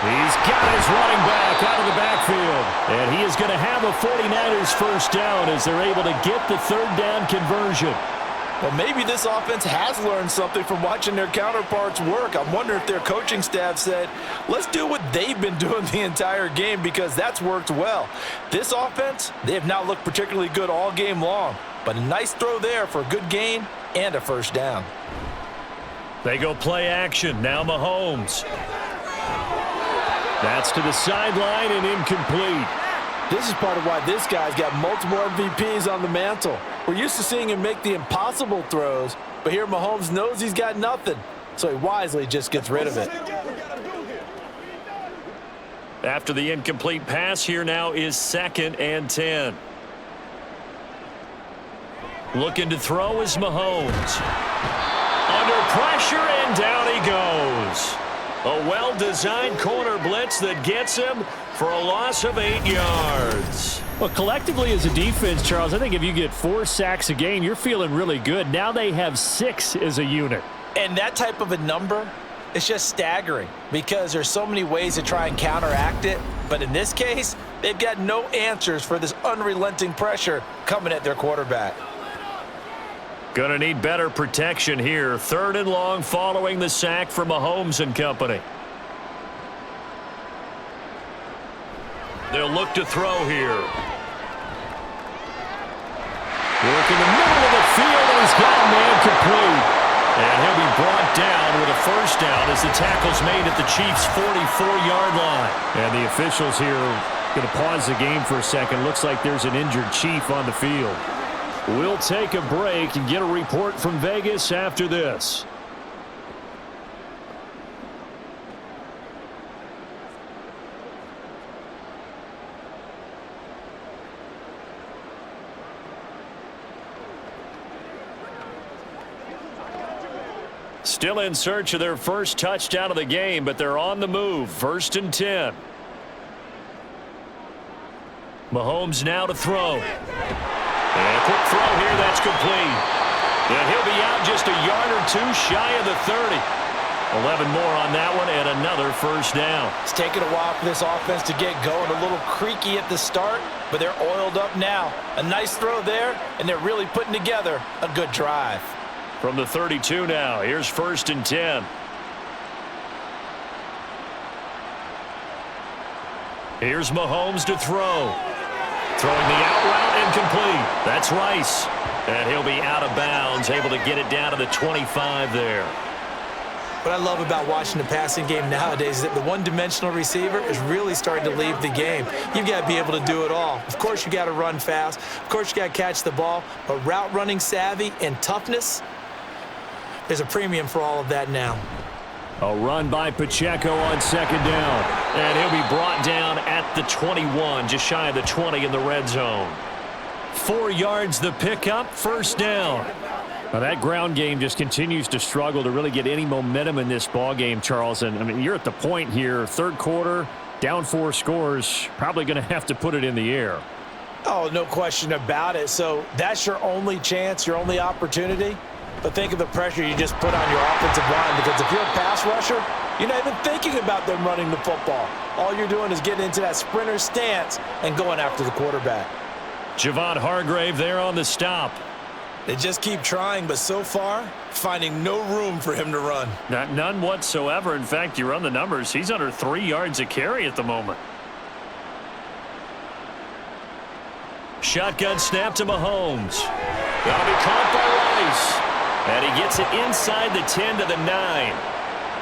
He's got his running back out of the backfield. And he is going to have a 49ers first down as they're able to get the 3rd down conversion. Well, maybe this offense has learned something from watching their counterparts work. I'm wondering if their coaching staff said, let's do what they've been doing the entire game, because that's worked well. This offense, they have not looked particularly good all game long, but a nice throw there for a good gain and a first down. They go play action. Now Mahomes. That's to the sideline and incomplete. This is part of why this guy's got multiple MVPs on the mantle. We're used to seeing him make the impossible throws, but here Mahomes knows he's got nothing, so he wisely just gets rid of it. After the incomplete pass, here now is 2nd and 10. Looking to throw is Mahomes. Under pressure, and down he goes. A well-designed corner blitz that gets him for a loss of 8 yards. Well, collectively as a defense, Charles, I think if you get 4 sacks a game, you're feeling really good. Now they have 6 as a unit. And that type of a number, it's just staggering because there's so many ways to try and counteract it. But in this case, they've got no answers for this unrelenting pressure coming at their quarterback. Gonna need better protection here. 3rd and long following the sack from Mahomes and company. They'll look to throw here. Work in the middle of the field, and he's got a man complete. And he'll be brought down with a 1st down as the tackle's made at the Chiefs' 44-yard line. And the officials here are going to pause the game for a second. Looks like there's an injured Chief on the field. We'll take a break and get a report from Vegas after this. Still in search of their first touchdown of the game, but they're on the move. 1st and 10. Mahomes now to throw. And a quick throw here, that's complete. And he'll be out just a yard or 2 shy of the 30. 11 more on that one and another 1st down. It's taken a while for this offense to get going. A little creaky at the start, but they're oiled up now. A nice throw there, and they're really putting together a good drive. From the 32 now, here's 1st and 10. Here's Mahomes to throw. Throwing the out route incomplete. That's Rice. And he'll be out of bounds, able to get it down to the 25 there. What I love about watching the passing game nowadays is that the one-dimensional receiver is really starting to leave the game. You've got to be able to do it all. Of course, you got to run fast. Of course, you got to catch the ball. But route running savvy and toughness, there's a premium for all of that now. A run by Pacheco on 2nd down. And he'll be brought down at the 21, just shy of the 20 in the red zone. 4 yards the pickup, 1st down. Now that ground game just continues to struggle to really get any momentum in this ball game, Charles. And I mean, you're at the point here, 3rd quarter, down 4 scores, probably going to have to put it in the air. Oh, no question about it. So that's your only chance, your only opportunity. But think of the pressure you just put on your offensive line, because if you're a pass rusher, you're not even thinking about them running the football. All you're doing is getting into that sprinter stance and going after the quarterback. Javon Hargrave there on the stop. They just keep trying, but so far, finding no room for him to run. None whatsoever. In fact, you run the numbers, he's under 3 yards a carry at the moment. Shotgun snap to Mahomes. That'll be caught by Rice. And he gets it inside the 10 to the 9.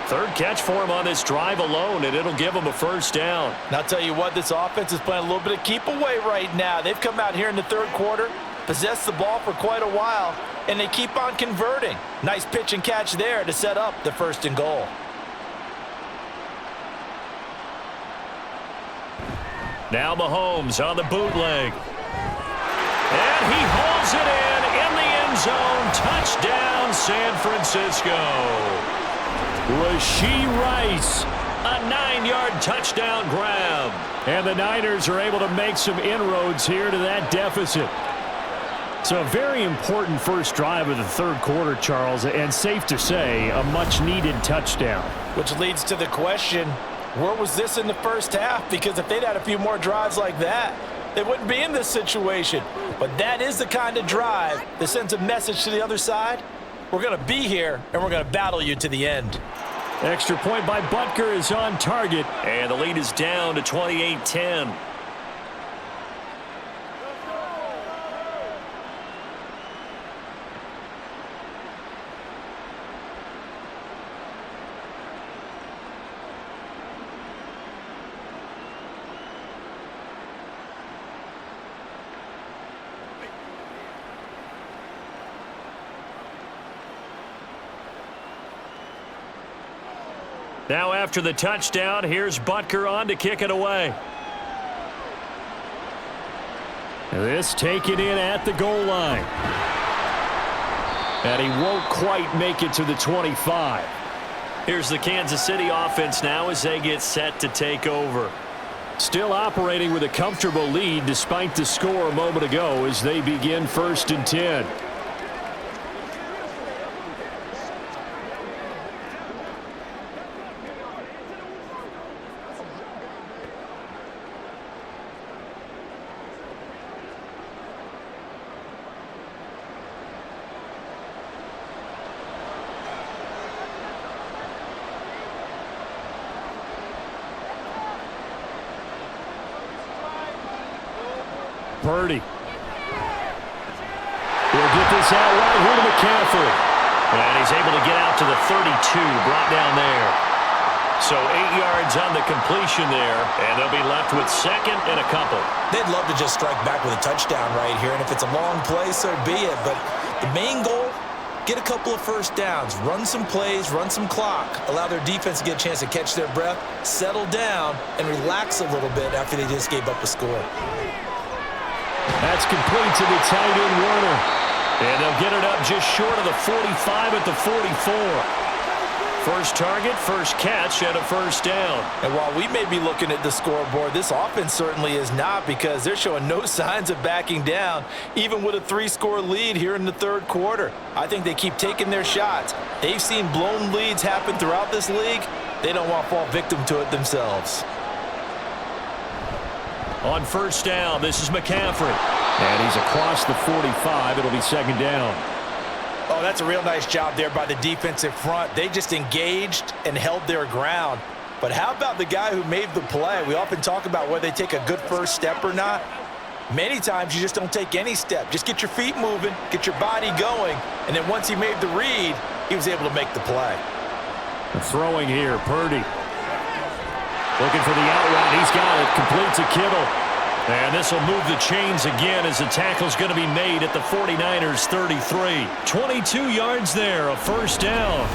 3rd catch for him on this drive alone, and it'll give him a 1st down. And I'll tell you what, this offense is playing a little bit of keep away right now. They've come out here in the 3rd quarter, possessed the ball for quite a while, and they keep on converting. Nice pitch and catch there to set up the 1st and goal. Now Mahomes on the bootleg. And he holds it in the end zone. Touchdown, San Francisco. Rashee Rice, a 9-yard touchdown grab. And the Niners are able to make some inroads here to that deficit. So a very important first drive of the 3rd quarter, Charles, and safe to say, a much-needed touchdown. Which leads to the question, where was this in the 1st half? Because if they'd had a few more drives like that, they wouldn't be in this situation. But that is the kind of drive that sends a message to the other side. We're going to be here, and we're going to battle you to the end. Extra point by Butker is on target. And the lead is down to 28-10. Now after the touchdown, here's Butker on to kick it away. This taken in at the goal line. And he won't quite make it to the 25. Here's the Kansas City offense now as they get set to take over. Still operating with a comfortable lead despite the score a moment ago as they begin 1st and 10. Purdy. He'll get this out right here to McCaffrey. And he's able to get out to the 32, brought down there. So 8 yards on the completion there, and they'll be left with 2nd and a couple. They'd love to just strike back with a touchdown right here, and if it's a long play, so be it. But the main goal, get a couple of first downs, run some plays, run some clock, allow their defense to get a chance to catch their breath, settle down, and relax a little bit after they just gave up a score. That's complete to the tight end, Warner. And they'll get it up just short of the 45 at the 44. First target, first catch, and a first down. And while we may be looking at the scoreboard, this offense certainly is not, because they're showing no signs of backing down, even with a 3-score lead here in the 3rd quarter. I think they keep taking their shots. They've seen blown leads happen throughout this league. They don't want to fall victim to it themselves. On first down, this is McCaffrey. And he's across the 45. It'll be 2nd down. Oh, that's a real nice job there by the defensive front. They just engaged and held their ground. But how about the guy who made the play? We often talk about whether they take a good first step or not. Many times you just don't take any step. Just get your feet moving, get your body going, and then once he made the read, he was able to make the play. Throwing here, Purdy. Looking for the out route. He's got it. Completes a Kittle. And this will move the chains again as the tackle's going to be made at the 49ers 33. 22 yards there, a first down.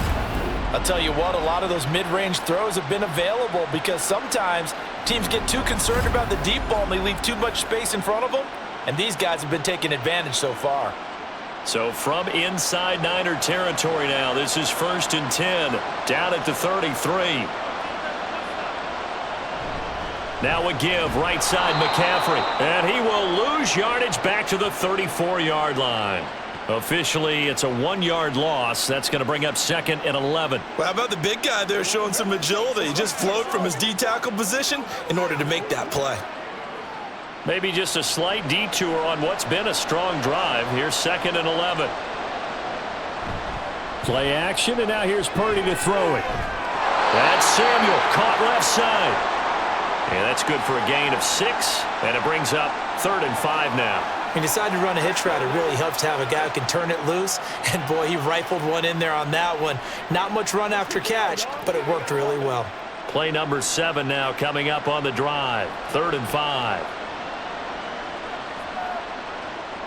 I'll tell you what, a lot of those mid-range throws have been available because sometimes teams get too concerned about the deep ball and they leave too much space in front of them. And these guys have been taking advantage so far. So from inside Niner territory now, this is 1st and 10, down at the 33. Now a give, right side McCaffrey. And he will lose yardage back to the 34-yard line. Officially, it's a 1-yard loss. That's going to bring up 2nd and 11. Well, how about the big guy there showing some agility? He just flowed from his D-tackle position in order to make that play. Maybe just a slight detour on what's been a strong drive. Here's 2nd and 11. Play action, and now here's Purdy to throw it. That's Samuel, caught left side. And that's good for a gain of 6, and it brings up 3rd and 5 now. When you decide to run a hitch route, it really helps to have a guy who can turn it loose. And, boy, he rifled one in there on that one. Not much run after catch, but it worked really well. Play number 7 now coming up on the drive. 3rd and 5.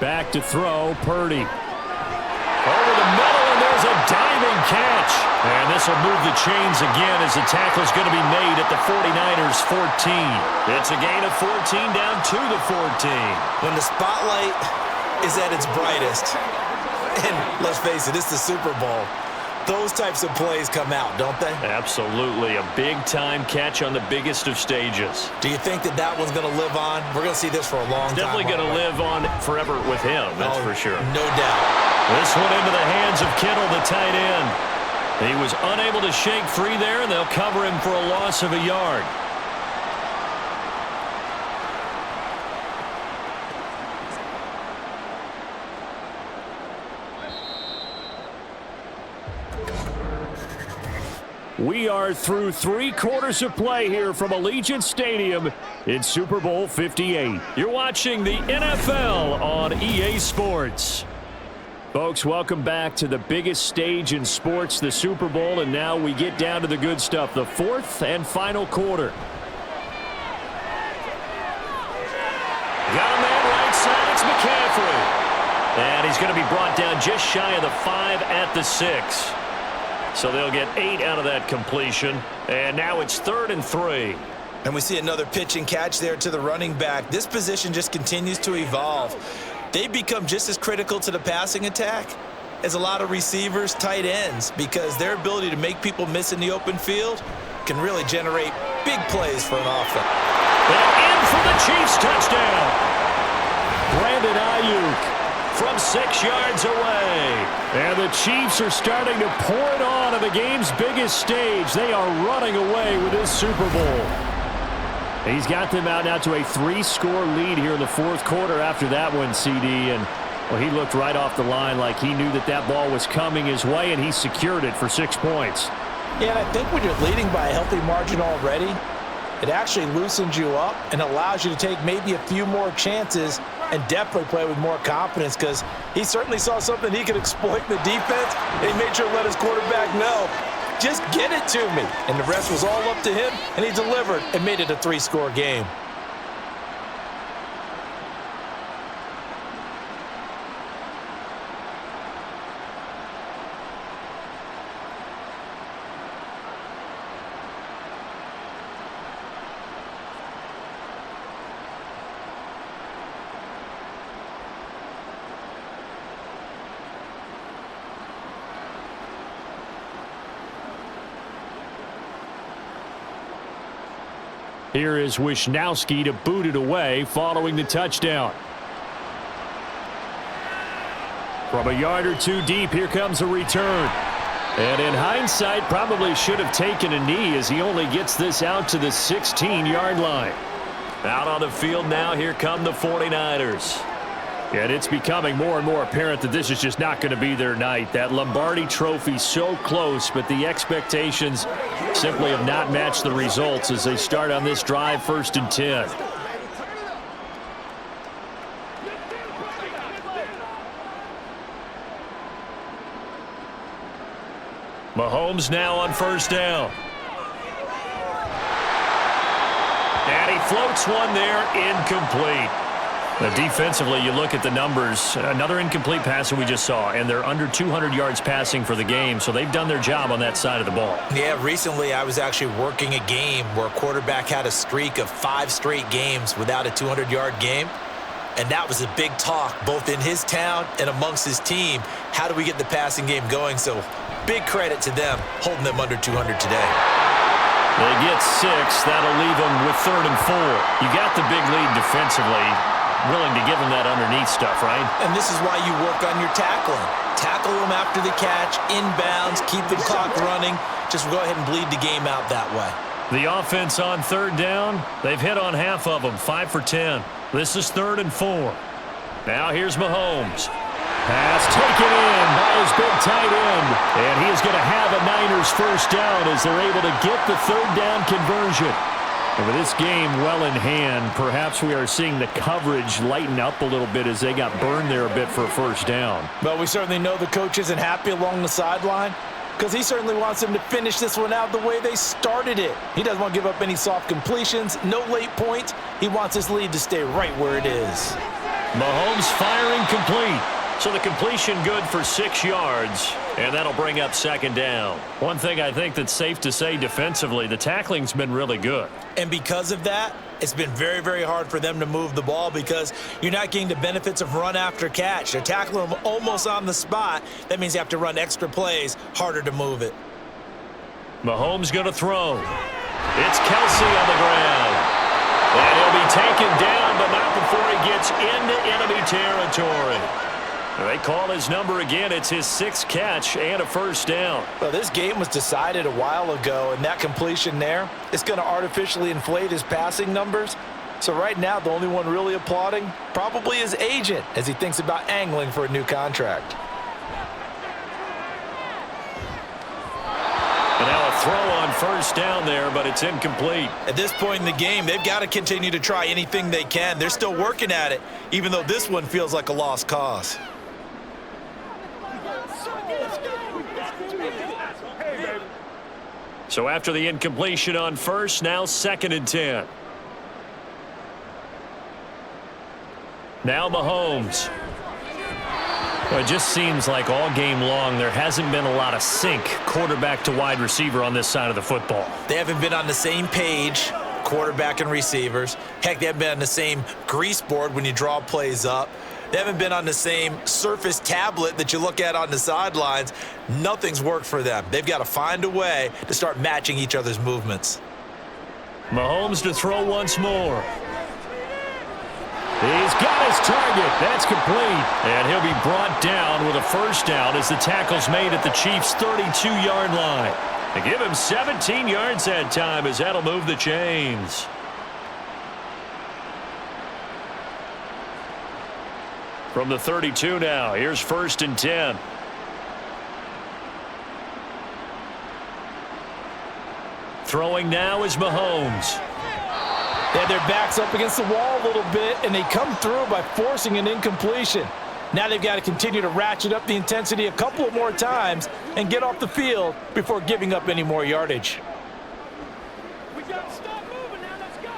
Back to throw, Purdy. Over the middle, and there's a diving catch. And this will move the chains again as the tackle's going to be made at the 49ers 14. It's a gain of 14 down to the 14. When the spotlight is at its brightest, and let's face it, it's the Super Bowl, those types of plays come out, don't they? Absolutely. A big-time catch on the biggest of stages. Do you think that that one's going to live on? We're going to see this for a long time. Definitely going to live on forever with him, that's for sure. No doubt. This one into the hands of Kittle, the tight end. He was unable to shake free there, and they'll cover him for a loss of a yard. We are through 3 quarters of play here from Allegiant Stadium in Super Bowl 58. You're watching the NFL on EA Sports. Folks, welcome back to the biggest stage in sports, the Super Bowl, and now we get down to the good stuff, the 4th and final quarter. Got a man right side, it's McCaffrey. And he's going to be brought down just shy of the 5 at the 6. So they'll get 8 out of that completion. And now it's 3rd and 3. And we see another pitch and catch there to the running back. This position just continues to evolve. They become just as critical to the passing attack as a lot of receivers, tight ends, because their ability to make people miss in the open field can really generate big plays for an offense. And in for the Chiefs touchdown. Brandon Ayuk from 6 yards away. And the Chiefs are starting to pour it on the game's biggest stage. They are running away with this Super Bowl. He's got them out now to a 3-score lead here in the 4th quarter after that one, CD. And well, he looked right off the line like he knew that that ball was coming his way, and he secured it for 6 points. Yeah, and I think when you're leading by a healthy margin already, it actually loosens you up and allows you to take maybe a few more chances and definitely play with more confidence, because he certainly saw something he could exploit in the defense, and he made sure to let his quarterback know, just get it to me. And the rest was all up to him, and he delivered and made it a 3-score game. Here is Wisnowski to boot it away following the touchdown. From a yard or 2 deep, here comes a return. And in hindsight, probably should have taken a knee as he only gets this out to the 16-yard line. Out on the field now, here come the 49ers. And it's becoming more and more apparent that this is just not going to be their night. That Lombardi trophy so close, but the expectations simply have not matched the results as they start on this drive, 1st and 10. Mahomes now on 1st down. And he floats one there, incomplete. Now, defensively, you look at the numbers. Another incomplete pass that we just saw, and they're under 200 yards passing for the game, so they've done their job on that side of the ball. Yeah, recently I was actually working a game where a quarterback had a streak of 5 straight games without a 200-yard game, and that was a big talk both in his town and amongst his team. How do we get the passing game going? So big credit to them holding them under 200 today. They get 6. That'll leave them with 3rd and 4. You got the big lead defensively. Willing to give them that underneath stuff, right? And this is why you work on your tackling. Tackle them after the catch, inbounds, keep the clock running. Just go ahead and bleed the game out that way. The offense on 3rd down, they've hit on half of them, 5 for 10. This is 3rd and 4. Now here's Mahomes. Pass taken in by his big tight end. And he is going to have a Niners 1st down as they're able to get the 3rd down conversion. And with this game well in hand, perhaps we are seeing the coverage lighten up a little bit as they got burned there a bit for a 1st down. But we certainly know the coach isn't happy along the sideline, because he certainly wants them to finish this one out the way they started it. He doesn't want to give up any soft completions, no late points. He wants his lead to stay right where it is. Mahomes firing complete. So the completion good for 6 yards, and that'll bring up 2nd down. One thing I think that's safe to say defensively, the tackling's been really good. And because of that, it's been very, very hard for them to move the ball because you're not getting the benefits of run after catch. They're tackling them almost on the spot. That means you have to run extra plays, harder to move it. Mahomes going to throw. It's Kelsey on the ground. And he'll be taken down, but not before he gets into enemy territory. They call his number again. It's his 6th catch and a 1st down. Well, this game was decided a while ago, and that completion there is going to artificially inflate his passing numbers. So right now, the only one really applauding probably his agent as he thinks about angling for a new contract. And now a throw on 1st down there, but it's incomplete. At this point in the game, they've got to continue to try anything they can. They're still working at it, even though this one feels like a lost cause. So after the incompletion on 1st, now 2nd and 10. Now Mahomes. Well, it just seems like all game long there hasn't been a lot of sync quarterback to wide receiver on this side of the football. They haven't been on the same page, quarterback and receivers. Heck, they haven't been on the same grease board when you draw plays up. They haven't been on the same surface tablet that you look at on the sidelines. Nothing's worked for them. They've got to find a way to start matching each other's movements. Mahomes to throw once more. He's got his target. That's complete. And he'll be brought down with a first down as the tackle's made at the Chiefs' 32-yard line. They give him 17 yards that time as that'll move the chains. From the 32 now, here's 1st and 10. Throwing now is Mahomes. They had their backs up against the wall a little bit, and they come through by forcing an incompletion. Now they've got to continue to ratchet up the intensity a couple of more times and get off the field before giving up any more yardage. We got to stop moving now. Let's go.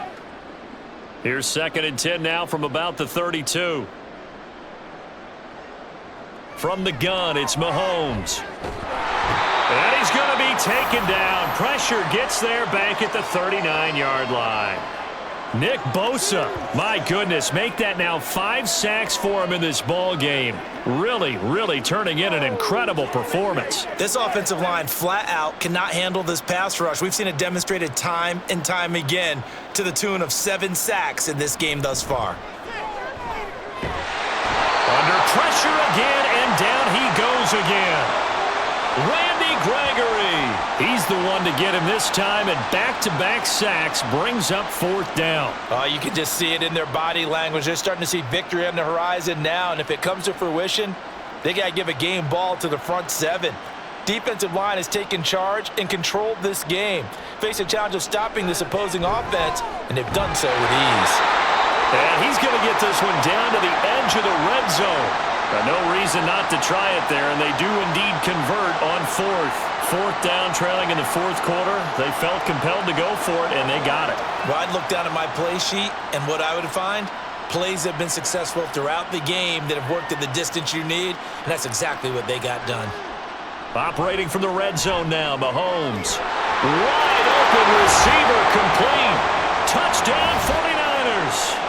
Here's 2nd and 10 now from about the 32. From the gun, it's Mahomes. And he's going to be taken down. Pressure gets there back at the 39-yard line. Nick Bosa, my goodness, make that now 5 sacks for him in this ball game. Really turning in an incredible performance. This offensive line flat out cannot handle this pass rush. We've seen it demonstrated time and time again to the tune of 7 sacks in this game thus far. Under pressure again, and down he goes again. Randy Gregory, he's the one to get him this time, and back-to-back sacks brings up 4th down. You can just see it in their body language. They're starting to see victory on the horizon now, and if it comes to fruition, they got to give a game ball to the front 7. Defensive line has taken charge and controlled this game. Face a challenge of stopping this opposing offense, and they've done so with ease. And he's going to get this one down to the edge of the red zone. No reason not to try it there, and they do indeed convert on 4th down, trailing in the 4th quarter. They felt compelled to go for it, and they got it. Well, I'd look down at my play sheet, and what I would find, plays have been successful throughout the game that have worked at the distance you need, and that's exactly what they got done. Operating from the red zone now, Mahomes. Wide open receiver complete. Touchdown 49ers.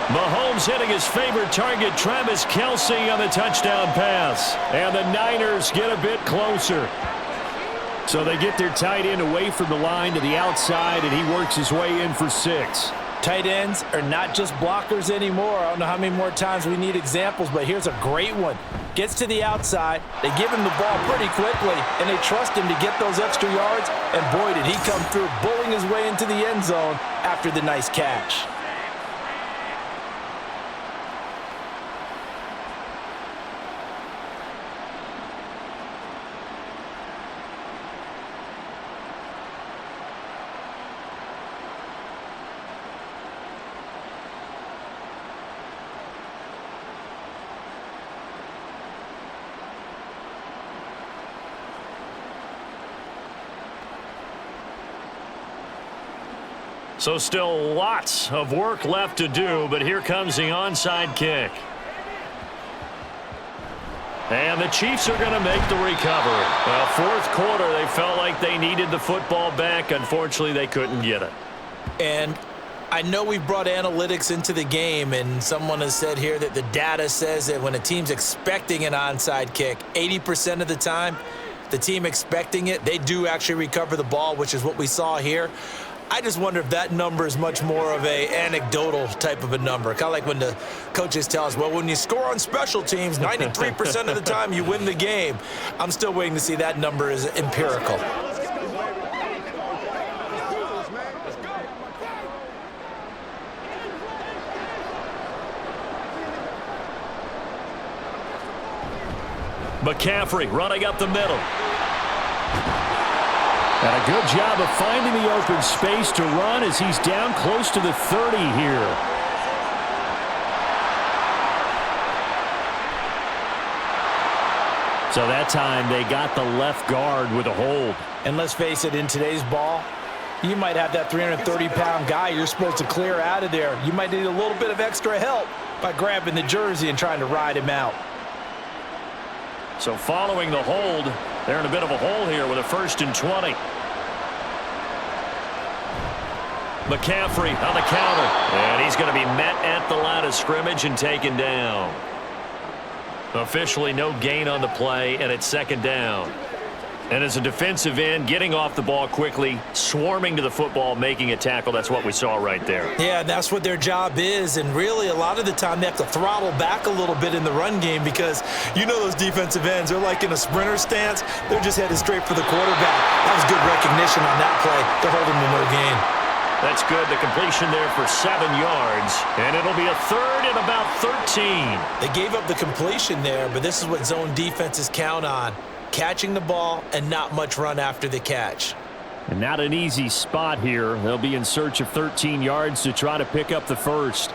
Mahomes hitting his favorite target, Travis Kelce, on the touchdown pass. And the Niners get a bit closer. So they get their tight end away from the line to the outside, and he works his way in for 6. Tight ends are not just blockers anymore. I don't know how many more times we need examples, but here's a great one. Gets to the outside, they give him the ball pretty quickly, and they trust him to get those extra yards, and boy, did he come through, bullying his way into the end zone after the nice catch. So still lots of work left to do, but here comes the onside kick. And the Chiefs are going to make the recovery. Well, 4th quarter, they felt like they needed the football back. Unfortunately, they couldn't get it. And I know we've brought analytics into the game, and someone has said here that the data says that when a team's expecting an onside kick, 80% of the time, the team expecting it, they do actually recover the ball, which is what we saw here. I just wonder if that number is much more of a anecdotal type of a number. Kind of like when the coaches tell us, well, when you score on special teams, 93% of the time you win the game. I'm still waiting to see that number is empirical. McCaffrey running up the middle. And a good job of finding the open space to run as he's down close to the 30 here. So that time they got the left guard with a hold. And let's face it, in today's ball, you might have that 330-pound guy you're supposed to clear out of there. You might need a little bit of extra help by grabbing the jersey and trying to ride him out. So following the hold, they're in a bit of a hole here with a 1st and 20. McCaffrey on the counter. And he's going to be met at the line of scrimmage and taken down. Officially no gain on the play, and it's 2nd down. And as a defensive end, getting off the ball quickly, swarming to the football, making a tackle, that's what we saw right there. Yeah, that's what their job is, and really a lot of the time they have to throttle back a little bit in the run game because you know those defensive ends, they're like in a sprinter stance. They're just headed straight for the quarterback. That was good recognition on that play. They're holding to no gain. That's good. The completion there for 7 yards, and it'll be a 3rd and about 13. They gave up the completion there, but this is what zone defenses count on. Catching the ball and not much run after the catch. And not an easy spot here. They'll be in search of 13 yards to try to pick up the 1st.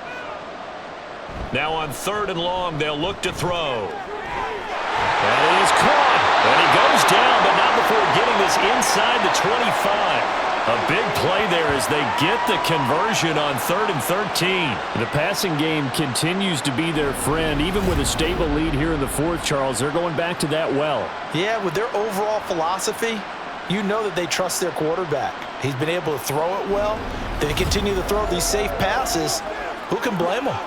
Now on 3rd and long, they'll look to throw. And it is caught. And he goes down, but not before getting this inside the 25. A big play there as they get the conversion on 3rd and 13. The passing game continues to be their friend. Even with a stable lead here in the 4th, Charles, they're going back to that well. Yeah, with their overall philosophy, you know that they trust their quarterback. He's been able to throw it well. They continue to throw these safe passes. Who can blame them?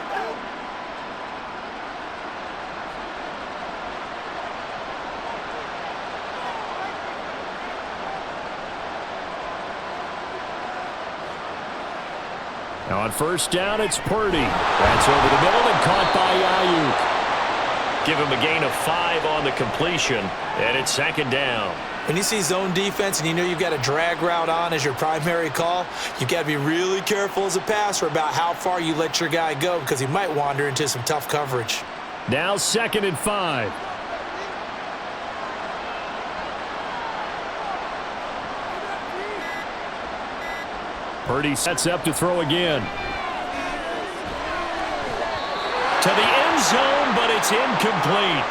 Now on 1st down, it's Purdy. That's over the middle and caught by Ayuk. Give him a gain of 5 on the completion, and it's 2nd down. When you see zone defense and you know you've got a drag route on as your primary call, you've got to be really careful as a passer about how far you let your guy go because he might wander into some tough coverage. Now 2nd and 5. Purdy sets up to throw again. To the end zone, but it's incomplete.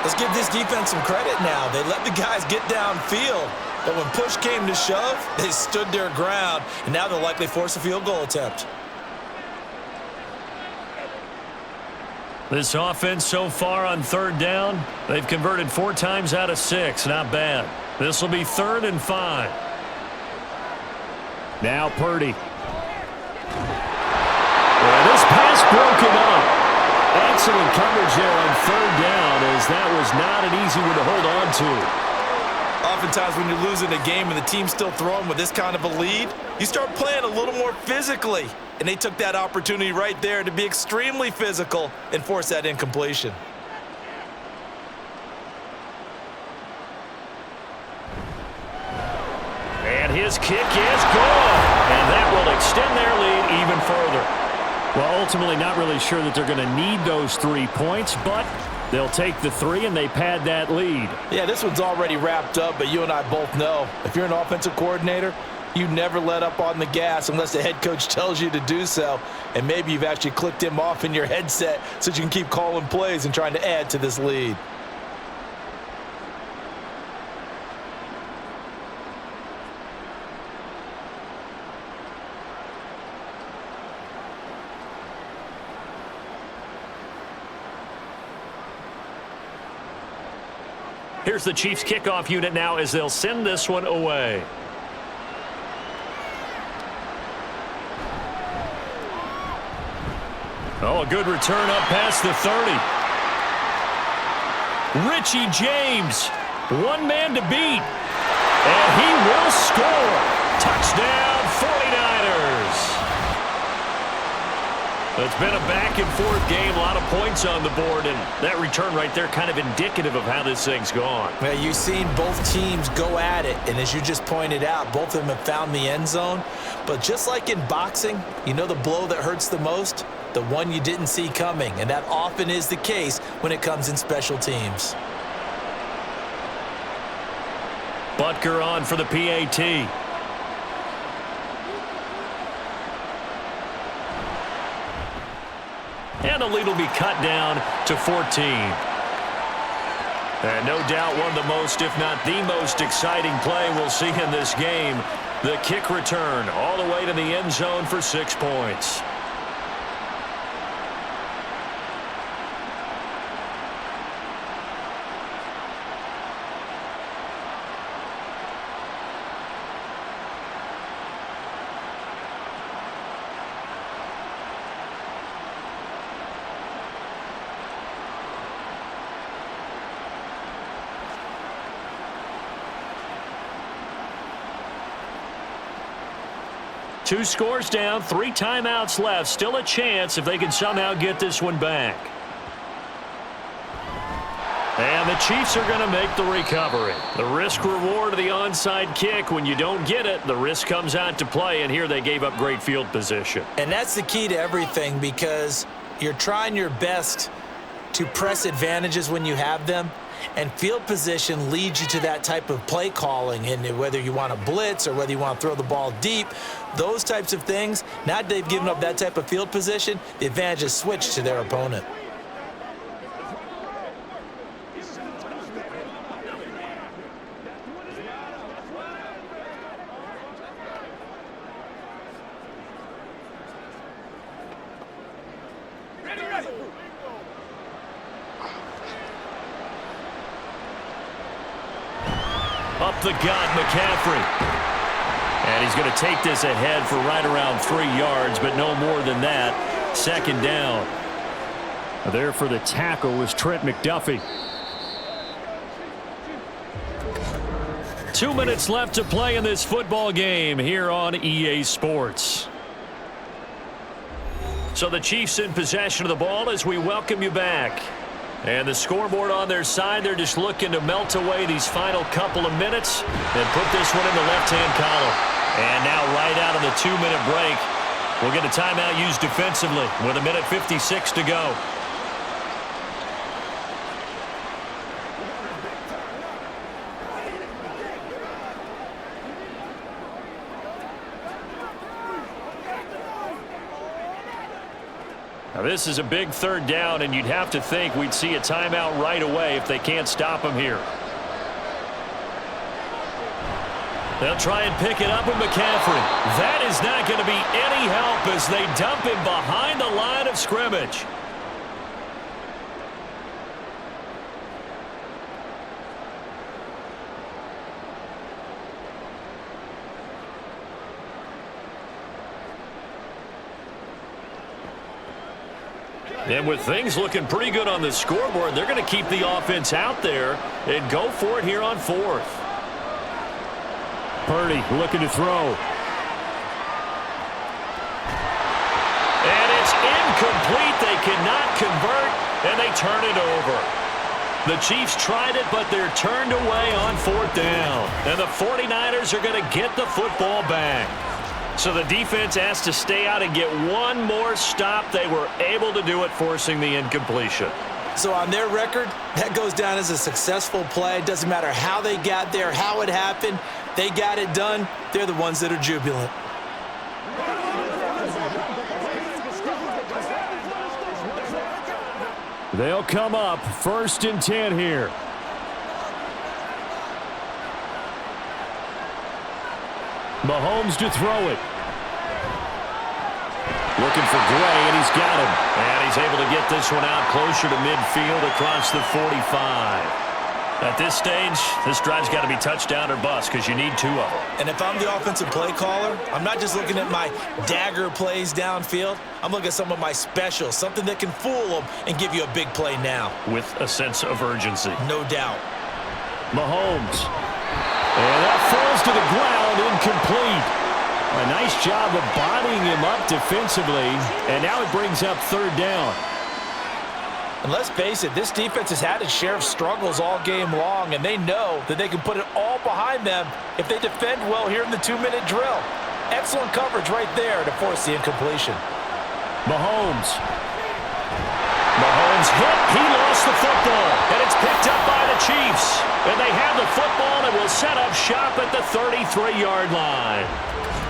Let's give this defense some credit now. They let the guys get downfield, but when push came to shove, they stood their ground, and now they'll likely force a field goal attempt. This offense so far on 3rd down, they've converted 4 times out of 6. Not bad. This will be 3rd and 5. Now Purdy. And this pass broken up. Excellent coverage there on 3rd down, as that was not an easy one to hold on to. Oftentimes when you're losing a game and the team's still throwing with this kind of a lead, you start playing a little more physically. And they took that opportunity right there to be extremely physical and force that incompletion. And his kick is good. And that will extend their lead even further. Well, ultimately not really sure that they're going to need those 3 points, but they'll take the 3 and they pad that lead. Yeah, this one's already wrapped up, but you and I both know if you're an offensive coordinator, you never let up on the gas unless the head coach tells you to do so. And maybe you've actually clicked him off in your headset so you can keep calling plays and trying to add to this lead. Here's the Chiefs kickoff unit now as they'll send this one away. Oh, a good return up past the 30. Richie James, 1 man to beat. And he will score. Touchdown, 49ers. It's been a back-and-forth game, a lot of points on the board, and that return right there kind of indicative of how this thing's gone. Well, you've seen both teams go at it, and as you just pointed out, both of them have found the end zone. But just like in boxing, you know the blow that hurts the most? The one you didn't see coming, and that often is the case when it comes in special teams. Butker on for the PAT. And the lead will be cut down to 14. And no doubt one of the most, if not the most exciting play we'll see in this game. The kick return all the way to the end zone for 6 points. 2 scores down, 3 timeouts left. Still a chance if they can somehow get this one back. And the Chiefs are going to make the recovery. The risk-reward of the onside kick. When you don't get it, the risk comes out to play, and here they gave up great field position. And that's the key to everything, because you're trying your best to press advantages when you have them, and field position leads you to that type of play calling. And whether you want to blitz or whether you want to throw the ball deep, those types of things, now that they've given up that type of field position, the advantage is switched to their opponent. Up the gut, McCaffrey. And he's going to take this ahead for right around 3 yards, but no more than that. 2nd down. There for the tackle was Trent McDuffie. 2 minutes left to play in this football game here on EA Sports. So the Chiefs in possession of the ball as we welcome you back. And the scoreboard on their side, they're just looking to melt away these final couple of minutes and put this one in the left-hand column. And now right out of the 2-minute break, we'll get a timeout used defensively with 1:56 to go. Now this is a big 3rd down, and you'd have to think we'd see a timeout right away if they can't stop him here. They'll try and pick it up with McCaffrey. That is not going to be any help as they dump him behind the line of scrimmage. And with things looking pretty good on the scoreboard, they're going to keep the offense out there and go for it here on 4th. Purdy looking to throw. And it's incomplete. They cannot convert, and they turn it over. The Chiefs tried it, but they're turned away on 4th down. And the 49ers are going to get the football back. So the defense has to stay out and get one more stop. They were able to do it, forcing the incompletion. So on their record, that goes down as a successful play. It doesn't matter how they got there, how it happened. They got it done. They're the ones that are jubilant. They'll come up 1st and 10 here. Mahomes to throw it. Looking for Gray, and he's got him. And he's able to get this one out closer to midfield across the 45. At this stage, this drive's got to be touchdown or bust because you need 2 of them. And if I'm the offensive play caller, I'm not just looking at my dagger plays downfield. I'm looking at some of my specials, something that can fool them and give you a big play now. With a sense of urgency. No doubt. Mahomes. And that falls to the ground, incomplete. A nice job of bodying him up defensively, and now it brings up 3rd down. And let's face it, this defense has had its share of struggles all game long, and they know that they can put it all behind them if they defend well here in the 2-minute drill. Excellent coverage right there to force the incompletion. Mahomes hit. He lost the football, and it's picked up by the Chiefs. And they have the football and will set up shop at the 33-yard line.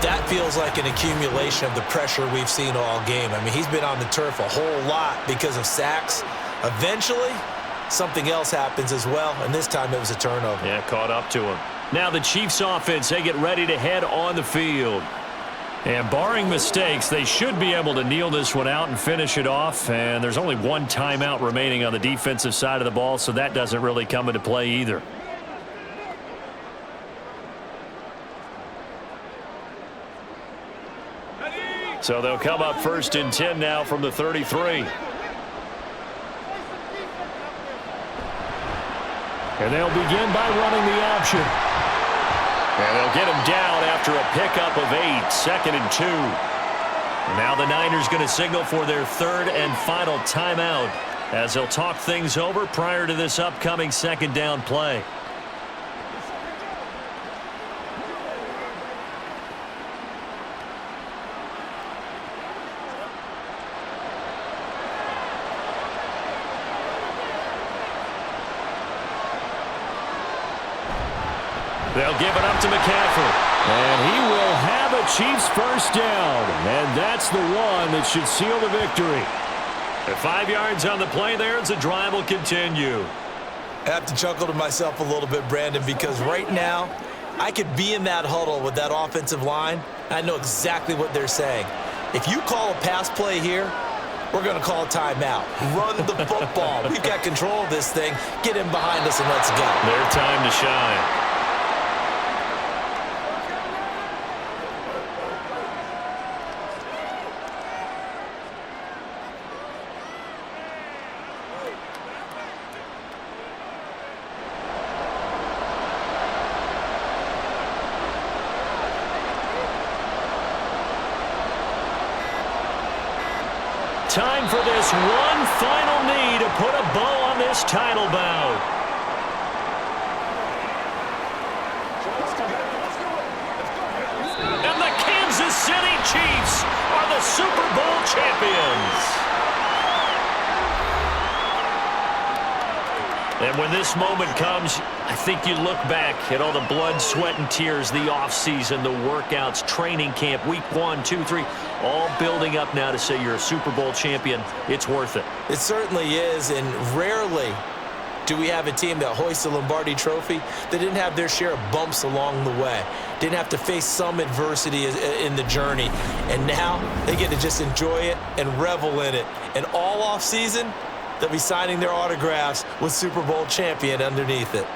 That feels like an accumulation of the pressure we've seen all game. I mean, he's been on the turf a whole lot because of sacks. Eventually, something else happens as well, and this time it was a turnover. Yeah, caught up to him. Now the Chiefs offense, they get ready to head on the field. And barring mistakes, they should be able to kneel this one out and finish it off. And there's only 1 timeout remaining on the defensive side of the ball, so that doesn't really come into play either. So they'll come up 1st and 10 now from the 33. And they'll begin by running the option. And they'll get him down after a pickup of 8, 2nd and 2. Now the Niners going to signal for their 3rd and final timeout as they'll talk things over prior to this upcoming 2nd down play. They'll give it up to McCaffrey. And he will have a Chiefs first down. And that's the one that should seal the victory. At 5 yards on the play there as the drive will continue. I have to chuckle to myself a little bit, Brandon, because right now I could be in that huddle with that offensive line. And I know exactly what they're saying. If you call a pass play here, we're going to call a timeout. Run the football. We've got control of this thing. Get in behind us and let's go. Their time to shine. Time for this one final knee to put a bow on this title bout. And the Kansas City Chiefs are the Super Bowl champions. And when this moment comes, I think you look back at all the blood, sweat, and tears, the offseason, the workouts, training camp, week 1, 2, 3, all building up now to say you're a Super Bowl champion. It's worth it. It certainly is, and rarely do we have a team that hoists the Lombardi Trophy that didn't have their share of bumps along the way, didn't have to face some adversity in the journey, and now they get to just enjoy it and revel in it. And all offseason, they'll be signing their autographs with Super Bowl champion underneath it.